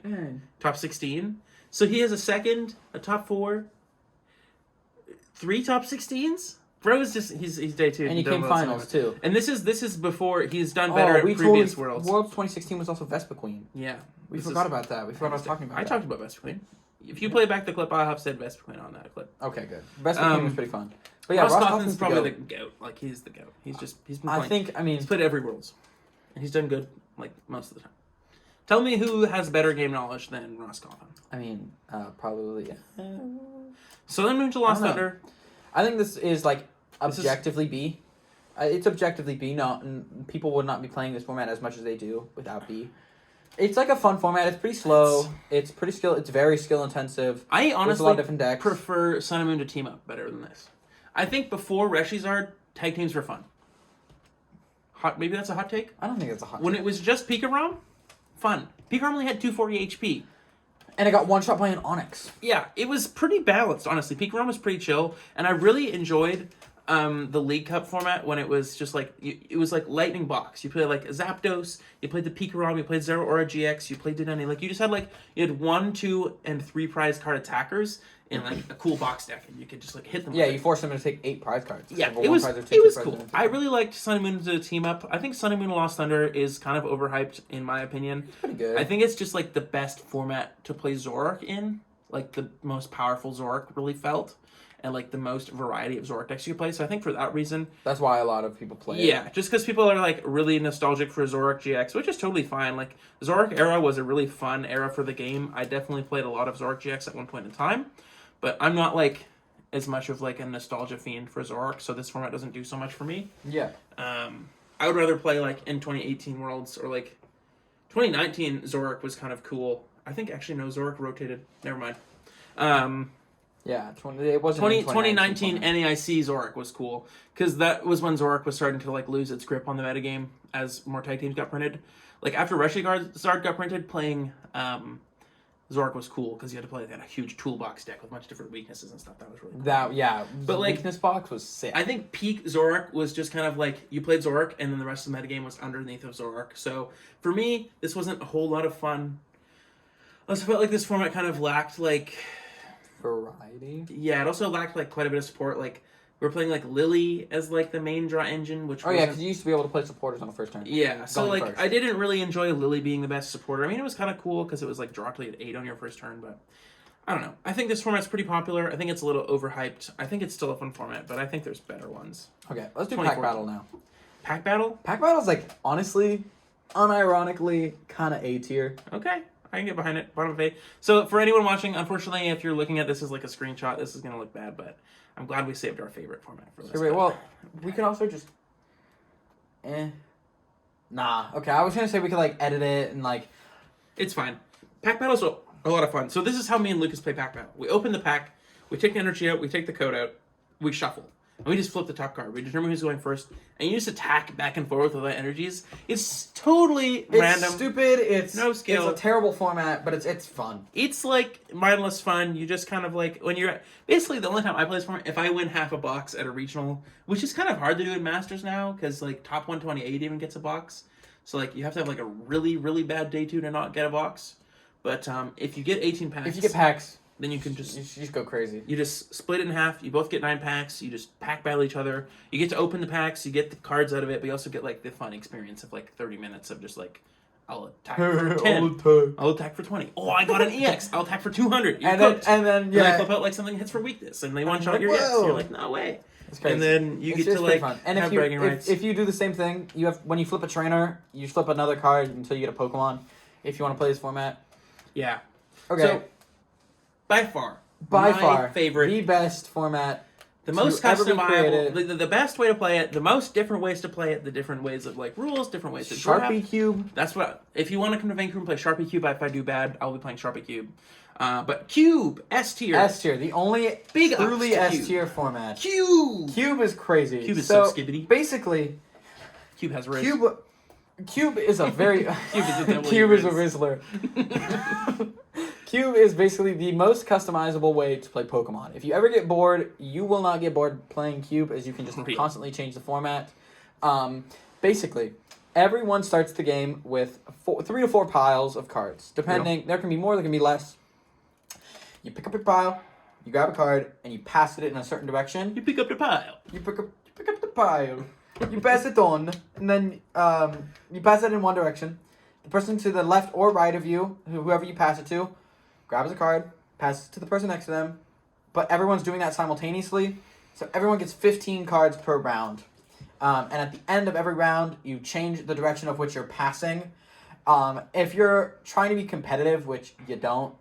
[SPEAKER 2] Dang.
[SPEAKER 1] Top 16. So he has a second, a top 4, 3 top 16s. Bro is just he's day 2.
[SPEAKER 2] And he came finals too.
[SPEAKER 1] And this is before he's done better at previous Worlds.
[SPEAKER 2] Worlds 2016 was also Vespa Queen.
[SPEAKER 1] Yeah.
[SPEAKER 2] We forgot about that. We forgot about talking about
[SPEAKER 1] I talked about Vespa Queen. If you play back the clip, I'll have said Vespa Queen on that clip.
[SPEAKER 2] Okay, good. Vespa Queen was pretty fun. But yeah,
[SPEAKER 1] Ross
[SPEAKER 2] Ross
[SPEAKER 1] Coffin's
[SPEAKER 2] Coffin's
[SPEAKER 1] probably the GOAT. Like, he's the GOAT. He's been playing. He's played every Worlds. And he's done good, like, most of the time. Tell me who has better game knowledge than Ross Coffin.
[SPEAKER 2] Probably.
[SPEAKER 1] Southern Moon to Lost Thunder.
[SPEAKER 2] I think this is, like, objectively B. It's objectively B. People would not be playing this format as much as they do without B. It's like a fun format. It's pretty slow. It's very skill intensive.
[SPEAKER 1] I honestly
[SPEAKER 2] There's a lot of different decks.
[SPEAKER 1] prefer Sun and Moon to team up better than this. I think before Reshizard, tag teams were fun. Maybe that's a hot take?
[SPEAKER 2] I don't think that's a hot take.
[SPEAKER 1] When it was just Pikarom, fun. Pikarom only had 240 HP.
[SPEAKER 2] And it got one shot by an Onyx.
[SPEAKER 1] Yeah, it was pretty balanced, honestly. Pikarom was pretty chill, and I really enjoyed the League Cup format when it was just like, it was like lightning box. You played like Zapdos, you played the Pikarom, you played Zero Aura GX, you played Dedenne. Like, you just had like, you had 1, 2, and 3 prize card attackers in like a cool box deck, and you could just like hit them.
[SPEAKER 2] Yeah, you forced them to take 8 prize cards.
[SPEAKER 1] Yeah, it was cool. I really liked Sun and Moon to team up. I think Sun and Moon Lost Thunder is kind of overhyped in my opinion.
[SPEAKER 2] It's pretty good.
[SPEAKER 1] I think it's just like the best format to play Zoroark in. Like the most powerful Zoroark really felt. And like the most variety of Zoroark decks you could play. So I think for that reason...
[SPEAKER 2] That's why a lot of people play it.
[SPEAKER 1] Yeah, just because people are like really nostalgic for Zoroark GX, which is totally fine. Like, Zoroark era was a really fun era for the game. I definitely played a lot of Zoroark GX at one point in time. But I'm not like as much of like a nostalgia fiend for Zoroark, so this format doesn't do so much for me.
[SPEAKER 2] Yeah.
[SPEAKER 1] I would rather play like in 2018 Worlds or like 2019 Zoroark was kind of cool. I think actually no, Zoroark rotated. Never mind.
[SPEAKER 2] Yeah, it wasn't
[SPEAKER 1] 2019 NAIC Zoroark was cool because that was when Zoroark was starting to like lose its grip on the metagame as more tag teams got printed. Like after Reshizard got printed, playing Zoroark was cool because you had to play like, a huge toolbox deck with a bunch of different weaknesses and stuff. That was really cool.
[SPEAKER 2] But like weakness box was sick.
[SPEAKER 1] I think peak Zoroark was just kind of like you played Zoroark and then the rest of the metagame was underneath of Zoroark. So for me, this wasn't a whole lot of fun. I also felt like this format kind of lacked like
[SPEAKER 2] variety.
[SPEAKER 1] Yeah, it also lacked like quite a bit of support. Like we were playing like Lily as like the main draw engine, which
[SPEAKER 2] because you used to be able to play supporters on the first turn.
[SPEAKER 1] Yeah, so like first. I didn't really enjoy Lily being the best supporter. I mean, it was kind of cool because it was like draw till you had 8 on your first turn, but I don't know. I think this format's pretty popular. I think it's a little overhyped. I think it's still a fun format, but I think there's better ones.
[SPEAKER 2] Okay, let's do Pack Battle now.
[SPEAKER 1] Pack Battle?
[SPEAKER 2] Pack Battle's like honestly, unironically, kind of A tier.
[SPEAKER 1] Okay. I can get behind it. Bottom of 8. So for anyone watching, unfortunately, if you're looking at this as like a screenshot, this is going to look bad, but I'm glad we saved our favorite format for this.
[SPEAKER 2] Well, we could also just... Nah. Okay, I was going to say we could like edit it and like...
[SPEAKER 1] It's fine. Pack Battle's a lot of fun. So this is how me and Lucas play Pack Battle. We open the pack, we take the energy out, we take the code out, we shuffle. And we just flip the top card. We determine who's going first. And you just attack back and forth with that energies. It's totally random.
[SPEAKER 2] It's stupid. It's
[SPEAKER 1] no skill.
[SPEAKER 2] It's a terrible format, but it's fun.
[SPEAKER 1] It's like mindless fun. You just kind of like, when you're... Basically, the only time I play this format, if I win half a box at a regional, which is kind of hard to do in Masters now, because like top 128 even gets a box. So like you have to have like a really, really bad day 2 to not get a box. But if you get 18 packs...
[SPEAKER 2] If you get packs...
[SPEAKER 1] Then you can just...
[SPEAKER 2] You just go crazy.
[SPEAKER 1] You just split it in half. You both get 9 packs. You just pack battle each other. You get to open the packs. You get the cards out of it. But you also get, like, the fun experience of, like, 30 minutes of just, like, I'll attack for 10. I'll attack for 20. Oh, I got an EX. I'll attack for 200. You're cooked.
[SPEAKER 2] And then
[SPEAKER 1] they flip out, like, something hits for weakness. And they one-shot your EX. You're like, no way.
[SPEAKER 2] That's crazy.
[SPEAKER 1] And then you get to, like, have bragging rights.
[SPEAKER 2] If you do the same thing, you have when you flip a trainer, you flip another card until you get a Pokemon. If you want to play this format.
[SPEAKER 1] Yeah.
[SPEAKER 2] Okay.
[SPEAKER 1] So, by far, favorite,
[SPEAKER 2] the best format,
[SPEAKER 1] the most customizable, the best way to play it, the most different ways to play it, the different ways of like rules, different ways to draft.
[SPEAKER 2] Sharpie Cube.
[SPEAKER 1] That's what. If you want to come to Vancouver and play Sharpie Cube, if I do bad, I'll be playing Sharpie Cube. But Cube, S tier.
[SPEAKER 2] S tier, the only
[SPEAKER 1] big
[SPEAKER 2] truly S tier format.
[SPEAKER 1] Cube
[SPEAKER 2] is crazy.
[SPEAKER 1] Cube is so skibbity.
[SPEAKER 2] Basically,
[SPEAKER 1] Cube has Riz.
[SPEAKER 2] Cube is a very
[SPEAKER 1] Cube is
[SPEAKER 2] a Rizzler. Cube is basically the most customizable way to play Pokemon. If you ever get bored, you will not get bored playing Cube, as you can just constantly change the format. Basically, everyone starts the game with 3 to 4 piles of cards. Depending, there can be more, there can be less. You pick up your pile, You grab a card and you pass it in a certain direction.
[SPEAKER 1] You pick up the pile.
[SPEAKER 2] You pick up the pile. You pass it on, and then you pass it in one direction. The person to the left or right of you, whoever you pass it to, grabs a card, passes it to the person next to them. But everyone's doing that simultaneously, so everyone gets 15 cards per round. And at the end of every round, you change the direction of which you're passing. If you're trying to be competitive, which you don't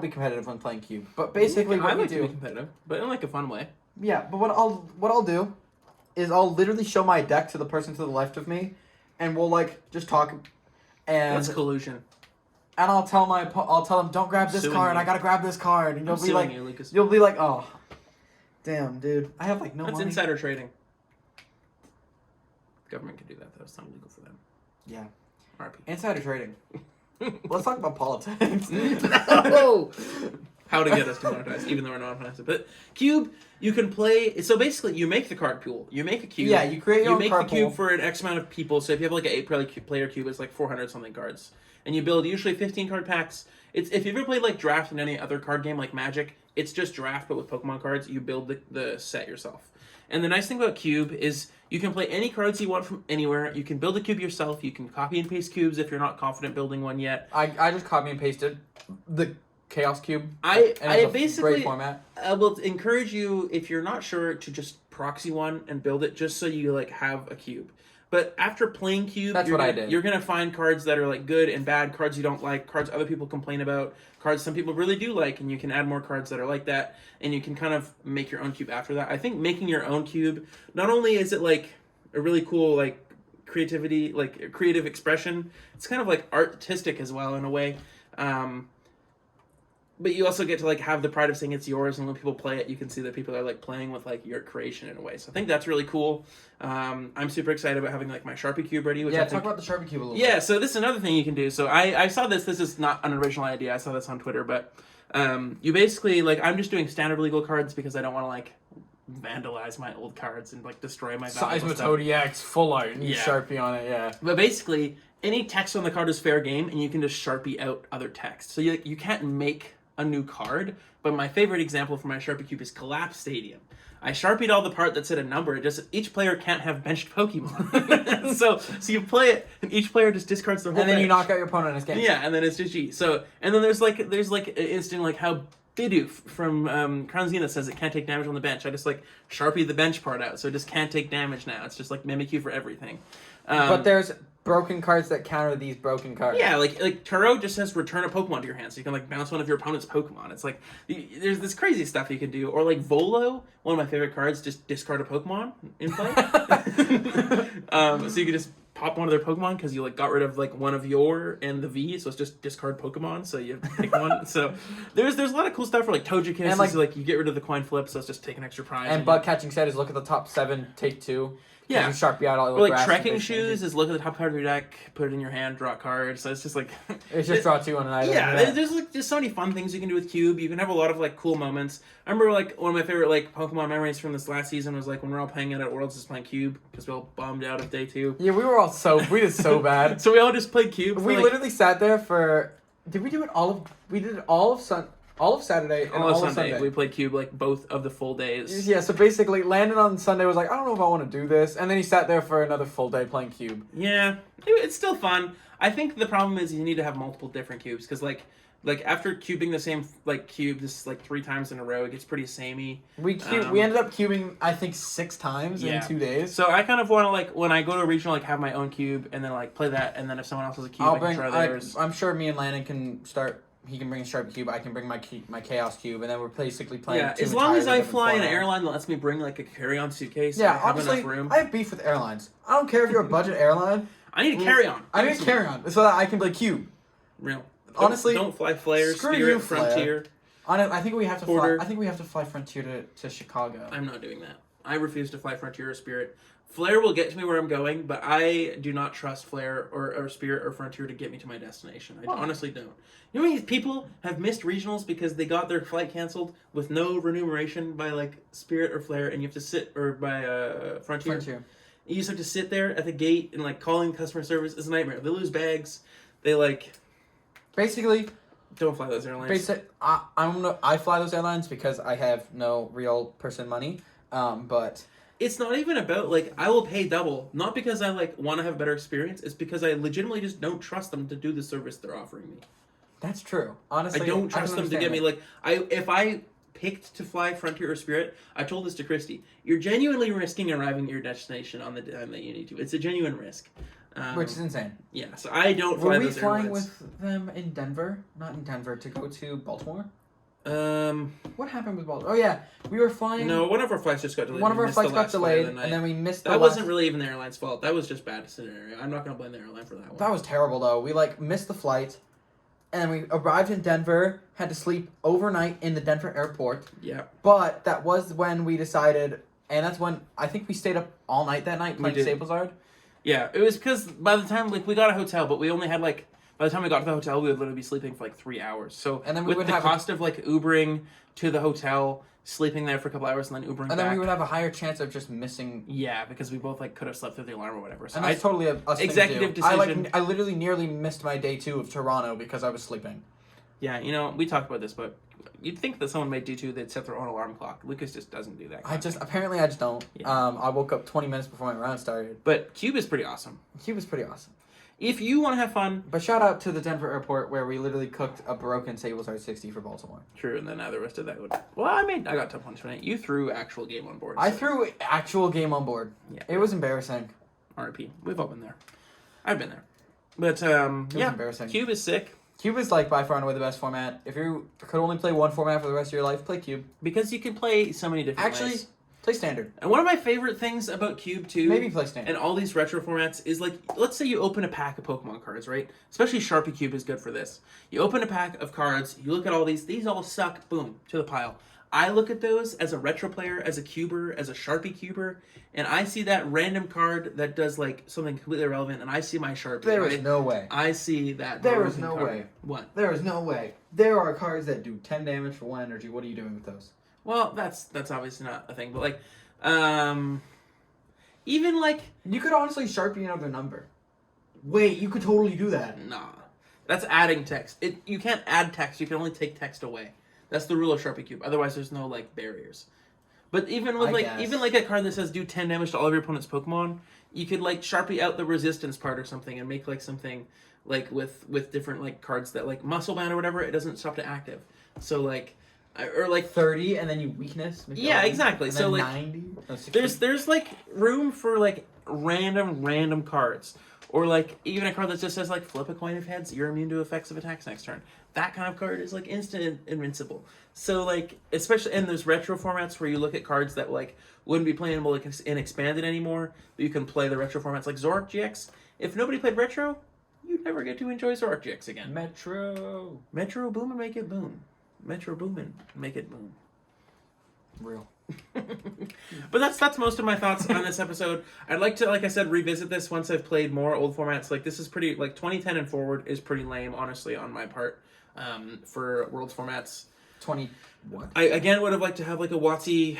[SPEAKER 2] be competitive when playing Cube. But basically,
[SPEAKER 1] I
[SPEAKER 2] what you
[SPEAKER 1] like to
[SPEAKER 2] do,
[SPEAKER 1] be competitive, but in like a fun way.
[SPEAKER 2] yeah. But what I'll do is I'll literally show my deck to the person to the left of me, and we'll like just talk. And
[SPEAKER 1] That's collusion.
[SPEAKER 2] And I'll tell them, don't grab this
[SPEAKER 1] Suing
[SPEAKER 2] card.
[SPEAKER 1] you.
[SPEAKER 2] I gotta grab this card, and
[SPEAKER 1] I'm suing you, Lucas.
[SPEAKER 2] you'll be like, oh, damn, dude, I have like no
[SPEAKER 1] That's
[SPEAKER 2] money.
[SPEAKER 1] insider trading. The government could do that though. It's not illegal for them.
[SPEAKER 2] Yeah,
[SPEAKER 1] RP.
[SPEAKER 2] insider trading. Let's talk about politics.
[SPEAKER 1] No! How to get us demonetized, even though we're not monetized. But Cube, you can play. So basically, you make the card pool. You make a cube.
[SPEAKER 2] Yeah, you create your own
[SPEAKER 1] make
[SPEAKER 2] card
[SPEAKER 1] the cube
[SPEAKER 2] pool.
[SPEAKER 1] for an X amount of people. So if you have like an 8-player cube, it's like 400 something cards, and you build usually 15 card packs. It's if you've ever played like Draft in any other card game like Magic, it's just Draft but with Pokemon cards. You build the set yourself. And the nice thing about Cube is you can play any cards you want from anywhere. You can build a cube yourself. You can copy and paste cubes if you're not confident building one yet.
[SPEAKER 2] I just copy and pasted the Chaos Cube.
[SPEAKER 1] I
[SPEAKER 2] great
[SPEAKER 1] basically
[SPEAKER 2] format.
[SPEAKER 1] will encourage you, if you're not sure, to just proxy one and build it just so you like have a cube. But after playing Cube,
[SPEAKER 2] I did.
[SPEAKER 1] You're gonna find cards that are like good and bad, cards you don't like, cards other people complain about, cards some people really do like, and you can add more cards that are like that, and you can kind of make your own cube after that. I think making your own cube, not only is it like a really cool like creativity, like creative expression, it's kind of like artistic as well in a way. But you also get to like have the pride of saying it's yours, and when people play it, you can see that people are like playing with like your creation in a way. So I think that's really cool. I'm super excited about having like my Sharpie cube ready. Which
[SPEAKER 2] Talk about the Sharpie cube a little bit.
[SPEAKER 1] Yeah, so this is another thing you can do. So I saw this. This is not an original idea. I saw this on Twitter, but you basically like I'm just doing standard legal cards because I don't want to like vandalize my old cards and like destroy my valuable stuff.
[SPEAKER 2] Seismitoad full out and
[SPEAKER 1] Yeah.
[SPEAKER 2] Sharpie on it. Yeah.
[SPEAKER 1] But basically, any text on the card is fair game, and you can just Sharpie out other text. So you can't make a new card, but my favorite example for my Sharpie cube is Collapse Stadium. I Sharpied all the part that said a number. It just each player can't have benched Pokemon. so you play it, and each player just discards their whole.
[SPEAKER 2] And then you
[SPEAKER 1] bench.
[SPEAKER 2] knock out your opponent in this game.
[SPEAKER 1] Yeah, and then it's GG. So and then there's like an instant like how Bidoof from Crown Zenith says it can't take damage on the bench. I just like Sharpie the bench part out, so it just can't take damage now. It's just like Mimikyu for everything.
[SPEAKER 2] But there's broken cards that counter these broken cards.
[SPEAKER 1] Yeah, like Turo just says return a Pokemon to your hand, so you can like bounce one of your opponent's Pokemon. It's like there's this crazy stuff you can do, or like Volo, one of my favorite cards, just discard a Pokemon in play. So you can just pop one of their Pokemon because you like got rid of like one of your and the V, so it's just discard Pokemon. So you pick one. So there's a lot of cool stuff for like Togekiss.
[SPEAKER 2] And,
[SPEAKER 1] like you get rid of the coin flip, so it's just take an extra prize.
[SPEAKER 2] And bug catching set is look at the top 7, take 2.
[SPEAKER 1] Yeah.
[SPEAKER 2] You Sharpie out all the
[SPEAKER 1] or like
[SPEAKER 2] grass
[SPEAKER 1] trekking
[SPEAKER 2] and
[SPEAKER 1] shoes is look at the top card of your deck, put it in your hand, draw a card. So it's just like
[SPEAKER 2] It's just draw 2 on an item.
[SPEAKER 1] yeah, there's like just so many fun things you can do with Cube. You can have a lot of like cool moments. I remember like one of my favorite like Pokemon memories from this last season was like when we were all playing it at Worlds just playing Cube because we all bummed out of day 2.
[SPEAKER 2] Yeah, we did so bad.
[SPEAKER 1] So we all just played Cube.
[SPEAKER 2] We literally sat there for. Did we do it we did it all of Saturday and all of Sunday.
[SPEAKER 1] We played Cube like both of the full days.
[SPEAKER 2] Yeah, so basically, Landon on Sunday was like, I don't know if I want to do this, and then he sat there for another full day playing Cube.
[SPEAKER 1] Yeah, it's still fun. I think the problem is you need to have multiple different cubes because like after cubing the same like cube this like 3 times in a row, it gets pretty samey.
[SPEAKER 2] We ended up cubing I think 6 times in 2 days.
[SPEAKER 1] So I kind of want to like when I go to a regional like have my own cube and then like play that, and then if someone else has a cube, I can try theirs.
[SPEAKER 2] I'm sure me and Landon can start. He can bring a Sharpie cube. I can bring my Chaos cube, and then we're basically playing.
[SPEAKER 1] Yeah, as long as I fly in an airline that lets me bring like a carry-on suitcase.
[SPEAKER 2] Yeah,
[SPEAKER 1] and I have
[SPEAKER 2] honestly,
[SPEAKER 1] enough room.
[SPEAKER 2] I have beef with airlines. I don't care if you're a budget airline.
[SPEAKER 1] I need a carry-on.
[SPEAKER 2] I need a carry-on so that I can play Cube.
[SPEAKER 1] Real.
[SPEAKER 2] Honestly,
[SPEAKER 1] don't fly Flare,
[SPEAKER 2] screw
[SPEAKER 1] Spirit,
[SPEAKER 2] you, Flare.
[SPEAKER 1] Frontier.
[SPEAKER 2] I think we have to
[SPEAKER 1] Porter.
[SPEAKER 2] fly. I think we have to fly Frontier to Chicago.
[SPEAKER 1] I'm not doing that. I refuse to fly Frontier or Spirit. Flare will get to me where I'm going, but I do not trust Flare or Spirit or Frontier to get me to my destination. I honestly don't. You know how many people have missed regionals because they got their flight canceled with no remuneration by like Spirit or Flare, and you have to sit or by Frontier. You just have to sit there at the gate and like calling customer service is a nightmare. They lose bags. They like
[SPEAKER 2] basically
[SPEAKER 1] Don't fly those airlines.
[SPEAKER 2] I fly those airlines because I have no real person money. But
[SPEAKER 1] it's not even about like I will pay double, not because I like want to have a better experience. It's because I legitimately just don't trust them to do the service they're offering me.
[SPEAKER 2] That's true. Honestly,
[SPEAKER 1] I don't trust them to get me
[SPEAKER 2] it.
[SPEAKER 1] like if I picked to fly Frontier or Spirit, I told this to Christy. You're genuinely risking arriving at your destination on the time that you need to. It's a genuine risk.
[SPEAKER 2] Which is insane.
[SPEAKER 1] Yeah, so I don't fly those
[SPEAKER 2] Were we flying
[SPEAKER 1] airlines.
[SPEAKER 2] with them in Denver? Not in Denver, to go to Baltimore? What happened with Baltimore? Oh, yeah. We were flying...
[SPEAKER 1] No, one of our flights just got delayed.
[SPEAKER 2] One of our flights got delayed, and then we missed the
[SPEAKER 1] That
[SPEAKER 2] last...
[SPEAKER 1] wasn't really even the airline's fault. That was just bad scenario. I'm not going to blame the airline for that one.
[SPEAKER 2] That was terrible, though. We, missed the flight, and we arrived in Denver, had to sleep overnight in the Denver airport.
[SPEAKER 1] Yeah.
[SPEAKER 2] But that was when we decided... And that's when... I think we stayed up all night that night playing Sablezard.
[SPEAKER 1] Yeah, it was because by the time, we got a hotel, but we only had, by the time we got to the hotel, we would literally be sleeping for, 3 hours. So,
[SPEAKER 2] and then we
[SPEAKER 1] with
[SPEAKER 2] would
[SPEAKER 1] the
[SPEAKER 2] have
[SPEAKER 1] cost of, Ubering to the hotel, sleeping there for a couple hours, and then Ubering back.
[SPEAKER 2] And then we would have a higher chance of just missing...
[SPEAKER 1] Yeah, because we both, could have slept through the alarm or whatever. So
[SPEAKER 2] and that's totally a us
[SPEAKER 1] executive
[SPEAKER 2] thing to do.
[SPEAKER 1] decision.
[SPEAKER 2] I literally nearly missed my day 2 of Toronto because I was sleeping.
[SPEAKER 1] Yeah, we talked about this, but you'd think that someone made D2, they'd set their own alarm clock. Lucas just doesn't do that.
[SPEAKER 2] Apparently I just don't.
[SPEAKER 1] Yeah.
[SPEAKER 2] I woke up 20 minutes before my round started.
[SPEAKER 1] But Cube is pretty awesome.
[SPEAKER 2] Cube is pretty awesome.
[SPEAKER 1] If you want to have fun...
[SPEAKER 2] But shout out to the Denver airport where we literally cooked a broken Sablezard 60 for Baltimore.
[SPEAKER 1] True, and then the rest of that would... Well, I got tough punishment. You threw actual game on board.
[SPEAKER 2] I threw actual game on board.
[SPEAKER 1] Yeah.
[SPEAKER 2] It was embarrassing.
[SPEAKER 1] RIP. We've all been there. I've been there. But,
[SPEAKER 2] It was embarrassing.
[SPEAKER 1] Cube is sick.
[SPEAKER 2] Cube is, by far and away the best format. If you could only play one format for the rest of your life, play Cube.
[SPEAKER 1] Because you can play so many different ways.
[SPEAKER 2] Play Standard.
[SPEAKER 1] And one of my favorite things about Cube, too...
[SPEAKER 2] Maybe play Standard.
[SPEAKER 1] And all these retro formats is, let's say you open a pack of Pokemon cards, right? Especially Sharpie Cube is good for this. You open a pack of cards, you look at all these all suck, boom, to the pile. I look at those as a retro player, as a cuber, as a Sharpie cuber, and I see that random card that does something completely irrelevant, and I see my Sharpie.
[SPEAKER 2] There is no way.
[SPEAKER 1] I see that.
[SPEAKER 2] There is no
[SPEAKER 1] card.
[SPEAKER 2] way.
[SPEAKER 1] What?
[SPEAKER 2] There is no way. There are cards that do 10 damage for 1 energy. What are you doing with those?
[SPEAKER 1] Well, that's obviously not a thing, but even
[SPEAKER 2] you could honestly Sharpie another number. Wait, you could totally do that.
[SPEAKER 1] Nah, that's adding text. You can't add text. You can only take text away. That's the rule of Sharpie Cube. Otherwise, there's no barriers. But even with even a card that says do 10 damage to all of your opponent's Pokemon, you could Sharpie out the resistance part or something and make something with different cards that Muscle Band or whatever. It doesn't stop to active. So or
[SPEAKER 2] 30 and then you weakness.
[SPEAKER 1] Yeah, exactly.
[SPEAKER 2] And
[SPEAKER 1] so
[SPEAKER 2] then 90. No,
[SPEAKER 1] there's room for random cards. Or even a card that just says flip a coin of heads, you're immune to effects of attacks next turn. That kind of card is instant invincible. So especially and there's retro formats where you look at cards that wouldn't be playable in expanded anymore, but you can play the retro formats like Zoroark GX. If nobody played retro, you'd never get to enjoy Zoroark GX again. Metro boom and make it boom. Metro boom and make it boom.
[SPEAKER 2] Real.
[SPEAKER 1] But that's most of my thoughts on this episode. I'd like to, I said, revisit this once I've played more old formats. This is pretty, 2010 and forward is pretty lame, honestly, on my part, for Worlds formats.
[SPEAKER 2] 20 what?
[SPEAKER 1] I, again, would have liked to have, a WotC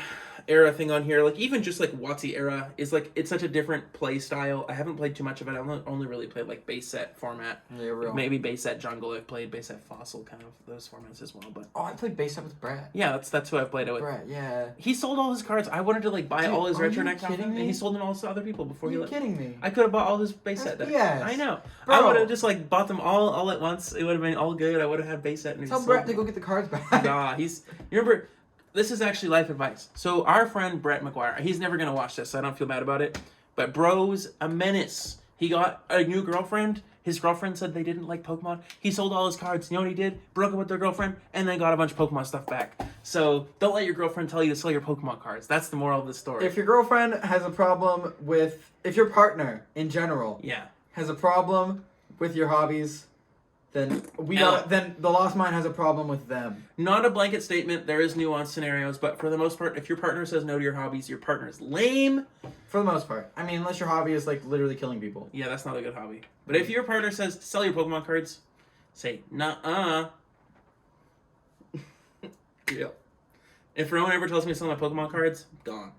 [SPEAKER 1] era thing on here. Even just, WotC era is, it's such a different play style. I haven't played too much of it. I've only really played, base set format.
[SPEAKER 2] Yeah, real.
[SPEAKER 1] Maybe base set jungle. I've played base set fossil, kind of those formats as well. But
[SPEAKER 2] I played base set with Brett.
[SPEAKER 1] Yeah, that's who I've played it with.
[SPEAKER 2] Brett, yeah.
[SPEAKER 1] He sold all his cards. I wanted to, buy all his retro decks off him,
[SPEAKER 2] me?
[SPEAKER 1] and he sold them all to other people before he
[SPEAKER 2] Are you kidding me?
[SPEAKER 1] I could have bought all his base set decks.
[SPEAKER 2] Yes.
[SPEAKER 1] I know.
[SPEAKER 2] Bro.
[SPEAKER 1] I would have just, bought them all at once. It would have been all good. I would have had base set. And
[SPEAKER 2] Tell Brett to go get the cards back.
[SPEAKER 1] Nah, you remember... This is actually life advice. So our friend Brett McGuire, he's never going to watch this, so I don't feel bad about it. But bro's a menace. He got a new girlfriend. His girlfriend said they didn't like Pokemon. He sold all his cards. You know what he did? Broke up with their girlfriend, and then got a bunch of Pokemon stuff back. So don't let your girlfriend tell you to sell your Pokemon cards. That's the moral of the story.
[SPEAKER 2] If your girlfriend has a problem with... If your partner, in general, has a problem with your hobbies... Then then the Lost Mine has a problem with them.
[SPEAKER 1] Not a blanket statement. There is nuanced scenarios, but for the most part, if your partner says no to your hobbies, your partner is lame.
[SPEAKER 2] For the most part. I mean, unless your hobby is literally killing people.
[SPEAKER 1] Yeah, that's not a good hobby. But if your partner says sell your Pokemon cards, say nuh-uh. Yeah. If Rowan ever tells me to sell my Pokemon cards, gone.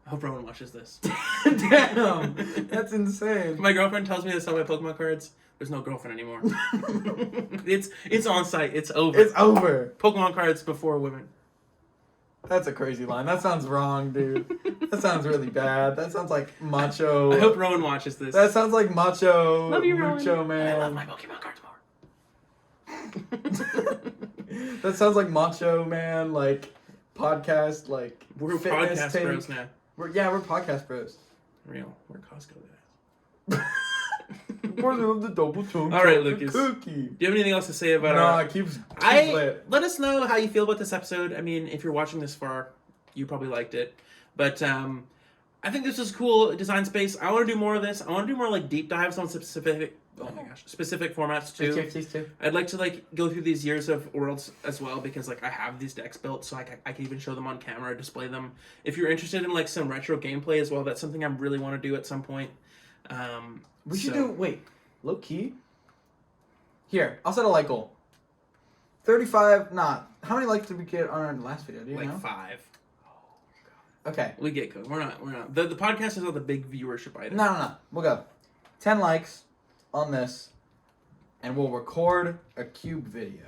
[SPEAKER 1] I hope Rowan watches this.
[SPEAKER 2] Damn, that's insane.
[SPEAKER 1] My girlfriend tells me to sell my Pokemon cards. There's no girlfriend anymore. It's on site. It's over.
[SPEAKER 2] It's over.
[SPEAKER 1] Pokemon cards before women.
[SPEAKER 2] That's a crazy line. That sounds wrong, dude. That sounds really bad. That sounds like macho.
[SPEAKER 1] I hope Rowan watches this.
[SPEAKER 2] That sounds like macho.
[SPEAKER 1] Love you,
[SPEAKER 2] macho
[SPEAKER 1] Rowan.
[SPEAKER 2] man.
[SPEAKER 1] I love my Pokemon cards more.
[SPEAKER 2] That sounds like macho man, like podcast, like
[SPEAKER 1] We're
[SPEAKER 2] fitness
[SPEAKER 1] podcast
[SPEAKER 2] take.
[SPEAKER 1] bros now.
[SPEAKER 2] We're podcast bros.
[SPEAKER 1] Real. We're Costco guys.
[SPEAKER 2] Brother of the double tongue.
[SPEAKER 1] All right,
[SPEAKER 2] chocolate
[SPEAKER 1] Lucas.
[SPEAKER 2] Cookie.
[SPEAKER 1] Do you have anything else to say about
[SPEAKER 2] Nah,
[SPEAKER 1] our...
[SPEAKER 2] keeps
[SPEAKER 1] I
[SPEAKER 2] lit.
[SPEAKER 1] let us know how you feel about this episode. I mean, if you're watching this far, you probably liked it. But I think this is cool design space. I want to do more of this. I want to do more like deep dives on specific specific formats too.
[SPEAKER 2] Please too.
[SPEAKER 1] I'd like to like go through these years of worlds as well because like I have these decks built, so I can even show them on camera, display them. If you're interested in like some retro gameplay as well, that's something I really want to do at some point.
[SPEAKER 2] We should do low key. Here, I'll set a like goal. 35. Nah. How many likes did we get on our last video? Do you know?
[SPEAKER 1] like 5.
[SPEAKER 2] Okay.
[SPEAKER 1] We get good. We're not. The podcast is not the big viewership item.
[SPEAKER 2] No. We'll go 10 likes on this, and we'll record a cube video.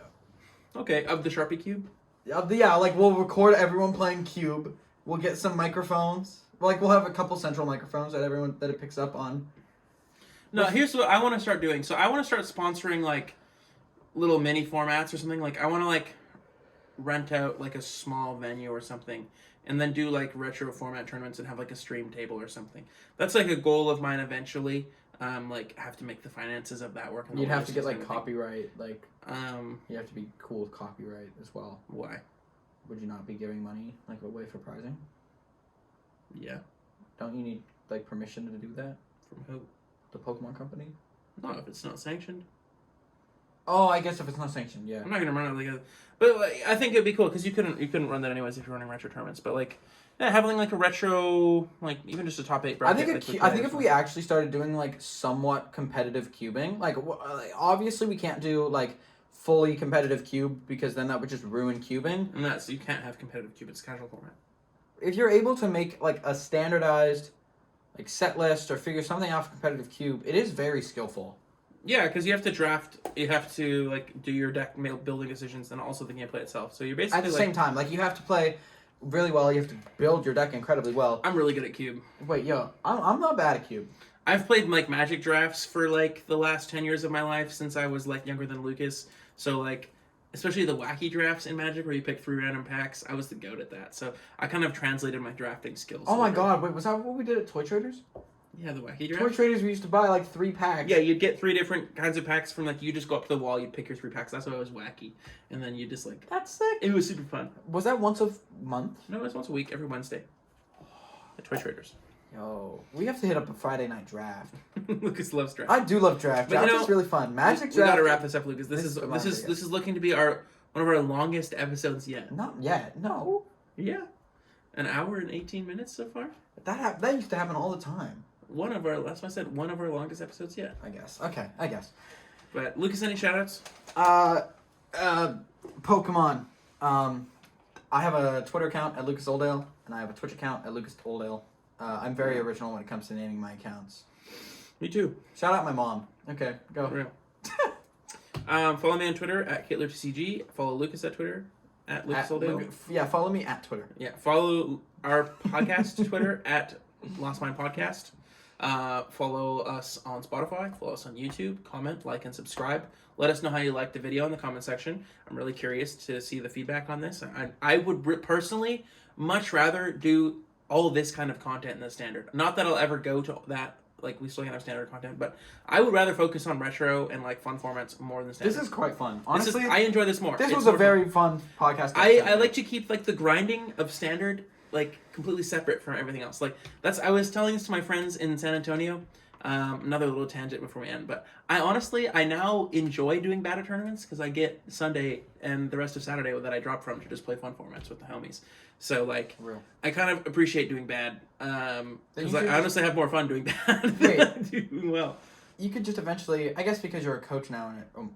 [SPEAKER 1] Okay, of the Sharpie cube.
[SPEAKER 2] Yeah, like we'll record everyone playing cube. We'll get some microphones. Like we'll have a couple central microphones that it picks up on.
[SPEAKER 1] No, here's what I want to start doing. So I want to start sponsoring like little mini formats or something. Like I want to like rent out like a small venue or something, and then do like retro format tournaments and have like a stream table or something. That's like a goal of mine eventually. Like have to make the finances of that work.
[SPEAKER 2] You'd have to get like copyright, like
[SPEAKER 1] you
[SPEAKER 2] have to be cool with copyright as well.
[SPEAKER 1] Why?
[SPEAKER 2] Would you not be giving money like away for prizing?
[SPEAKER 1] Yeah.
[SPEAKER 2] Don't you need like permission to do that?
[SPEAKER 1] From who?
[SPEAKER 2] The Pokemon company?
[SPEAKER 1] No, if it's not sanctioned.
[SPEAKER 2] Oh, I guess if it's not sanctioned, yeah.
[SPEAKER 1] I'm not gonna run it like a, but like, I think it'd be cool because you couldn't run that anyways if you're running retro tournaments. But like, yeah, having like a retro, like even just a top 8 bracket.
[SPEAKER 2] I think if we actually started doing like somewhat competitive cubing, like obviously we can't do like fully competitive cube because then that would just ruin cubing.
[SPEAKER 1] And that's you can't have competitive cube. It's casual format.
[SPEAKER 2] If you're able to make like a standardized like set list or figure something out for competitive cube, it is very skillful.
[SPEAKER 1] Yeah, because you have to draft, you have to like do your deck building decisions and also the gameplay itself. So you're basically
[SPEAKER 2] at the same time, like you have to play really well. You have to build your deck incredibly well.
[SPEAKER 1] I'm really good at cube.
[SPEAKER 2] Wait, I'm not bad at cube.
[SPEAKER 1] I've played like Magic drafts for like the last 10 years of my life since I was like younger than Lucas. So like, especially the wacky drafts in Magic where you pick 3 random packs, I was the goat at that. So I kind of translated my drafting skills.
[SPEAKER 2] Oh my god, wait, was that what we did at Toy Traders?
[SPEAKER 1] Yeah, the wacky draft.
[SPEAKER 2] Toy Traders, we used to buy like 3 packs.
[SPEAKER 1] Yeah, you'd get 3 different kinds of packs from like, you just go up to the wall, you'd pick your 3 packs. That's why it was wacky. And then you just like...
[SPEAKER 2] That's sick.
[SPEAKER 1] It was super fun.
[SPEAKER 2] Was that once a month?
[SPEAKER 1] No, it was once a week, every Wednesday. At Toy Traders.
[SPEAKER 2] Yo, we have to hit up a Friday night draft.
[SPEAKER 1] Lucas loves draft.
[SPEAKER 2] I do love draft. Draft is really fun. Magic draft.
[SPEAKER 1] We gotta wrap this up, Lucas. This is looking to be one of our longest episodes yet.
[SPEAKER 2] Not yet. No.
[SPEAKER 1] Yeah. 1 hour and 18 minutes so far.
[SPEAKER 2] That used to happen all the time.
[SPEAKER 1] That's why I said one of our longest episodes yet.
[SPEAKER 2] I guess. Okay, I guess.
[SPEAKER 1] But Lucas, any shoutouts?
[SPEAKER 2] Pokemon. I have a Twitter account at Lucas Oldale, and I have a Twitch account at Lucas Oldale. I'm very original when it comes to naming my accounts.
[SPEAKER 1] Me too.
[SPEAKER 2] Shout out my mom. Okay, go.
[SPEAKER 1] For real. Follow me on Twitter at KitlerTCG. Follow Lucas at Twitter at Lucas Oldale.
[SPEAKER 2] Follow me at Twitter.
[SPEAKER 1] Yeah, follow our podcast Twitter at Lost Mind Podcast. Follow us on Spotify. Follow us on YouTube. Comment, like, and subscribe. Let us know how you liked the video in the comment section. I'm really curious to see the feedback on this. I would personally much rather do all this kind of content in the standard. Not that I'll ever go to that. Like, we still can have standard content, but I would rather focus on retro and like fun formats more than standard.
[SPEAKER 2] This is quite fun. Honestly,
[SPEAKER 1] I enjoy this more.
[SPEAKER 2] This was a very fun podcast.
[SPEAKER 1] I like to keep like the grinding of standard like completely separate from everything else. Like I was telling this to my friends in San Antonio. Another little tangent before we end, but I now enjoy doing beta tournaments because I get Sunday and the rest of Saturday that I drop from to just play fun formats with the homies. So like, I kind of appreciate doing bad because I honestly have more fun doing bad than doing well.
[SPEAKER 2] You could just eventually, I guess, because you're a coach now, and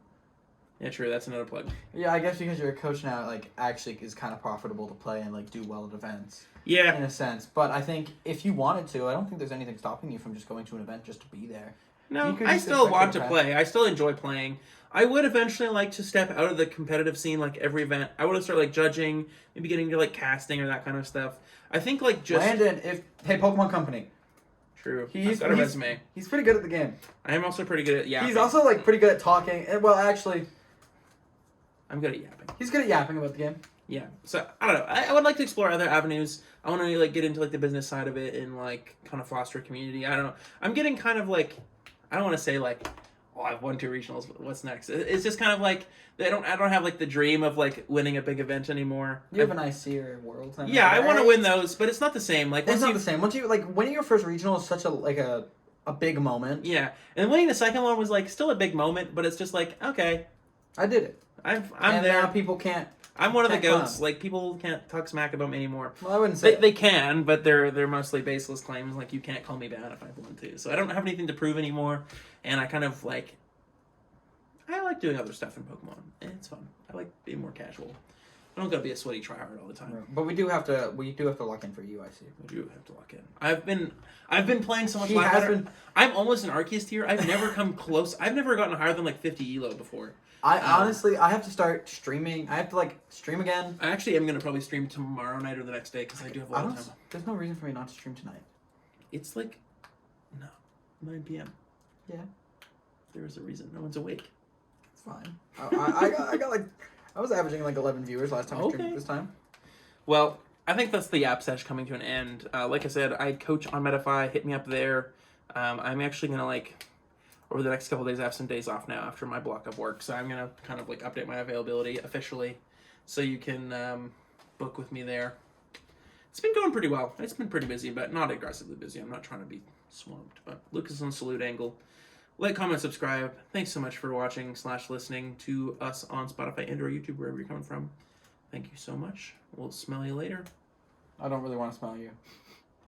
[SPEAKER 1] Yeah, true. That's another plug.
[SPEAKER 2] Yeah, I guess because you're a coach now, like, actually is kind of profitable to play and, like, do well at events.
[SPEAKER 1] Yeah.
[SPEAKER 2] In a sense. But I think if you wanted to, I don't think there's anything stopping you from just going to an event just to be there.
[SPEAKER 1] No, I still want to play. I still enjoy playing. I would eventually like to step out of the competitive scene, like, every event. I want to start, like, judging, maybe getting into, like, casting or that kind of stuff. I think, like, just...
[SPEAKER 2] Landon, hey, Pokemon Company.
[SPEAKER 1] True. He's got a resume.
[SPEAKER 2] He's pretty good at the game.
[SPEAKER 1] I am also pretty good at yapping.
[SPEAKER 2] He's also, like, pretty good at talking. Well, actually...
[SPEAKER 1] I'm good at yapping.
[SPEAKER 2] He's good at yapping about the game.
[SPEAKER 1] Yeah. So, I don't know. I would like to explore other avenues. I want to, like, get into, like, the business side of it and, like, kind of foster a community. I don't know. I'm getting kind of, like... I don't want to say, like... Oh, I've won 2 regionals. What's next? It's just kind of like I don't have like the dream of like winning a big event anymore.
[SPEAKER 2] You have an IC or Worlds.
[SPEAKER 1] Yeah, I want to win those, but it's not the same. Like
[SPEAKER 2] it's not the same. Once you like winning your first regional is such a big moment.
[SPEAKER 1] Yeah, and winning the second one was like still a big moment, but it's just like okay,
[SPEAKER 2] I did it.
[SPEAKER 1] I'm
[SPEAKER 2] and
[SPEAKER 1] there.
[SPEAKER 2] Now people can't.
[SPEAKER 1] I'm one of the goats. Like people can't talk smack about me anymore.
[SPEAKER 2] Well, I wouldn't say
[SPEAKER 1] they can, but they're mostly baseless claims. Like you can't call me bad if I want to. So I don't have anything to prove anymore, and I kind of like. I like doing other stuff in Pokemon. It's fun. I like being more casual. I don't gotta be a sweaty tryhard all the time.
[SPEAKER 2] But we do have to lock in for you. I see.
[SPEAKER 1] We do have to lock in. I've been playing so much. I'm almost an Arceus tier. I've never come close. I've never gotten higher than like 50 elo before.
[SPEAKER 2] Honestly, I have to start streaming. I have to like stream again.
[SPEAKER 1] I actually am gonna probably stream tomorrow night or the next day because I do have a lot of time.
[SPEAKER 2] There's no reason for me not to stream tonight.
[SPEAKER 1] It's like, 9 p.m.
[SPEAKER 2] Yeah.
[SPEAKER 1] There is a reason. No one's awake.
[SPEAKER 2] It's fine. I got like, I was averaging like 11 viewers last time I streamed this time.
[SPEAKER 1] Well, I think that's the app sesh coming to an end. Like I said, I coach on Metafy. Hit me up there. I'm actually gonna like, over the next couple of days, I have some days off now after my block of work, so I'm gonna kind of like update my availability officially, so you can book with me there. It's been going pretty well. It's been pretty busy, but not aggressively busy. I'm not trying to be swamped. But Lucas on Salute Angle. Like, comment, subscribe. Thanks so much for watching / listening to us on Spotify and or YouTube, wherever you're coming from. Thank you so much. We'll smell you later.
[SPEAKER 2] I don't really want to smell you.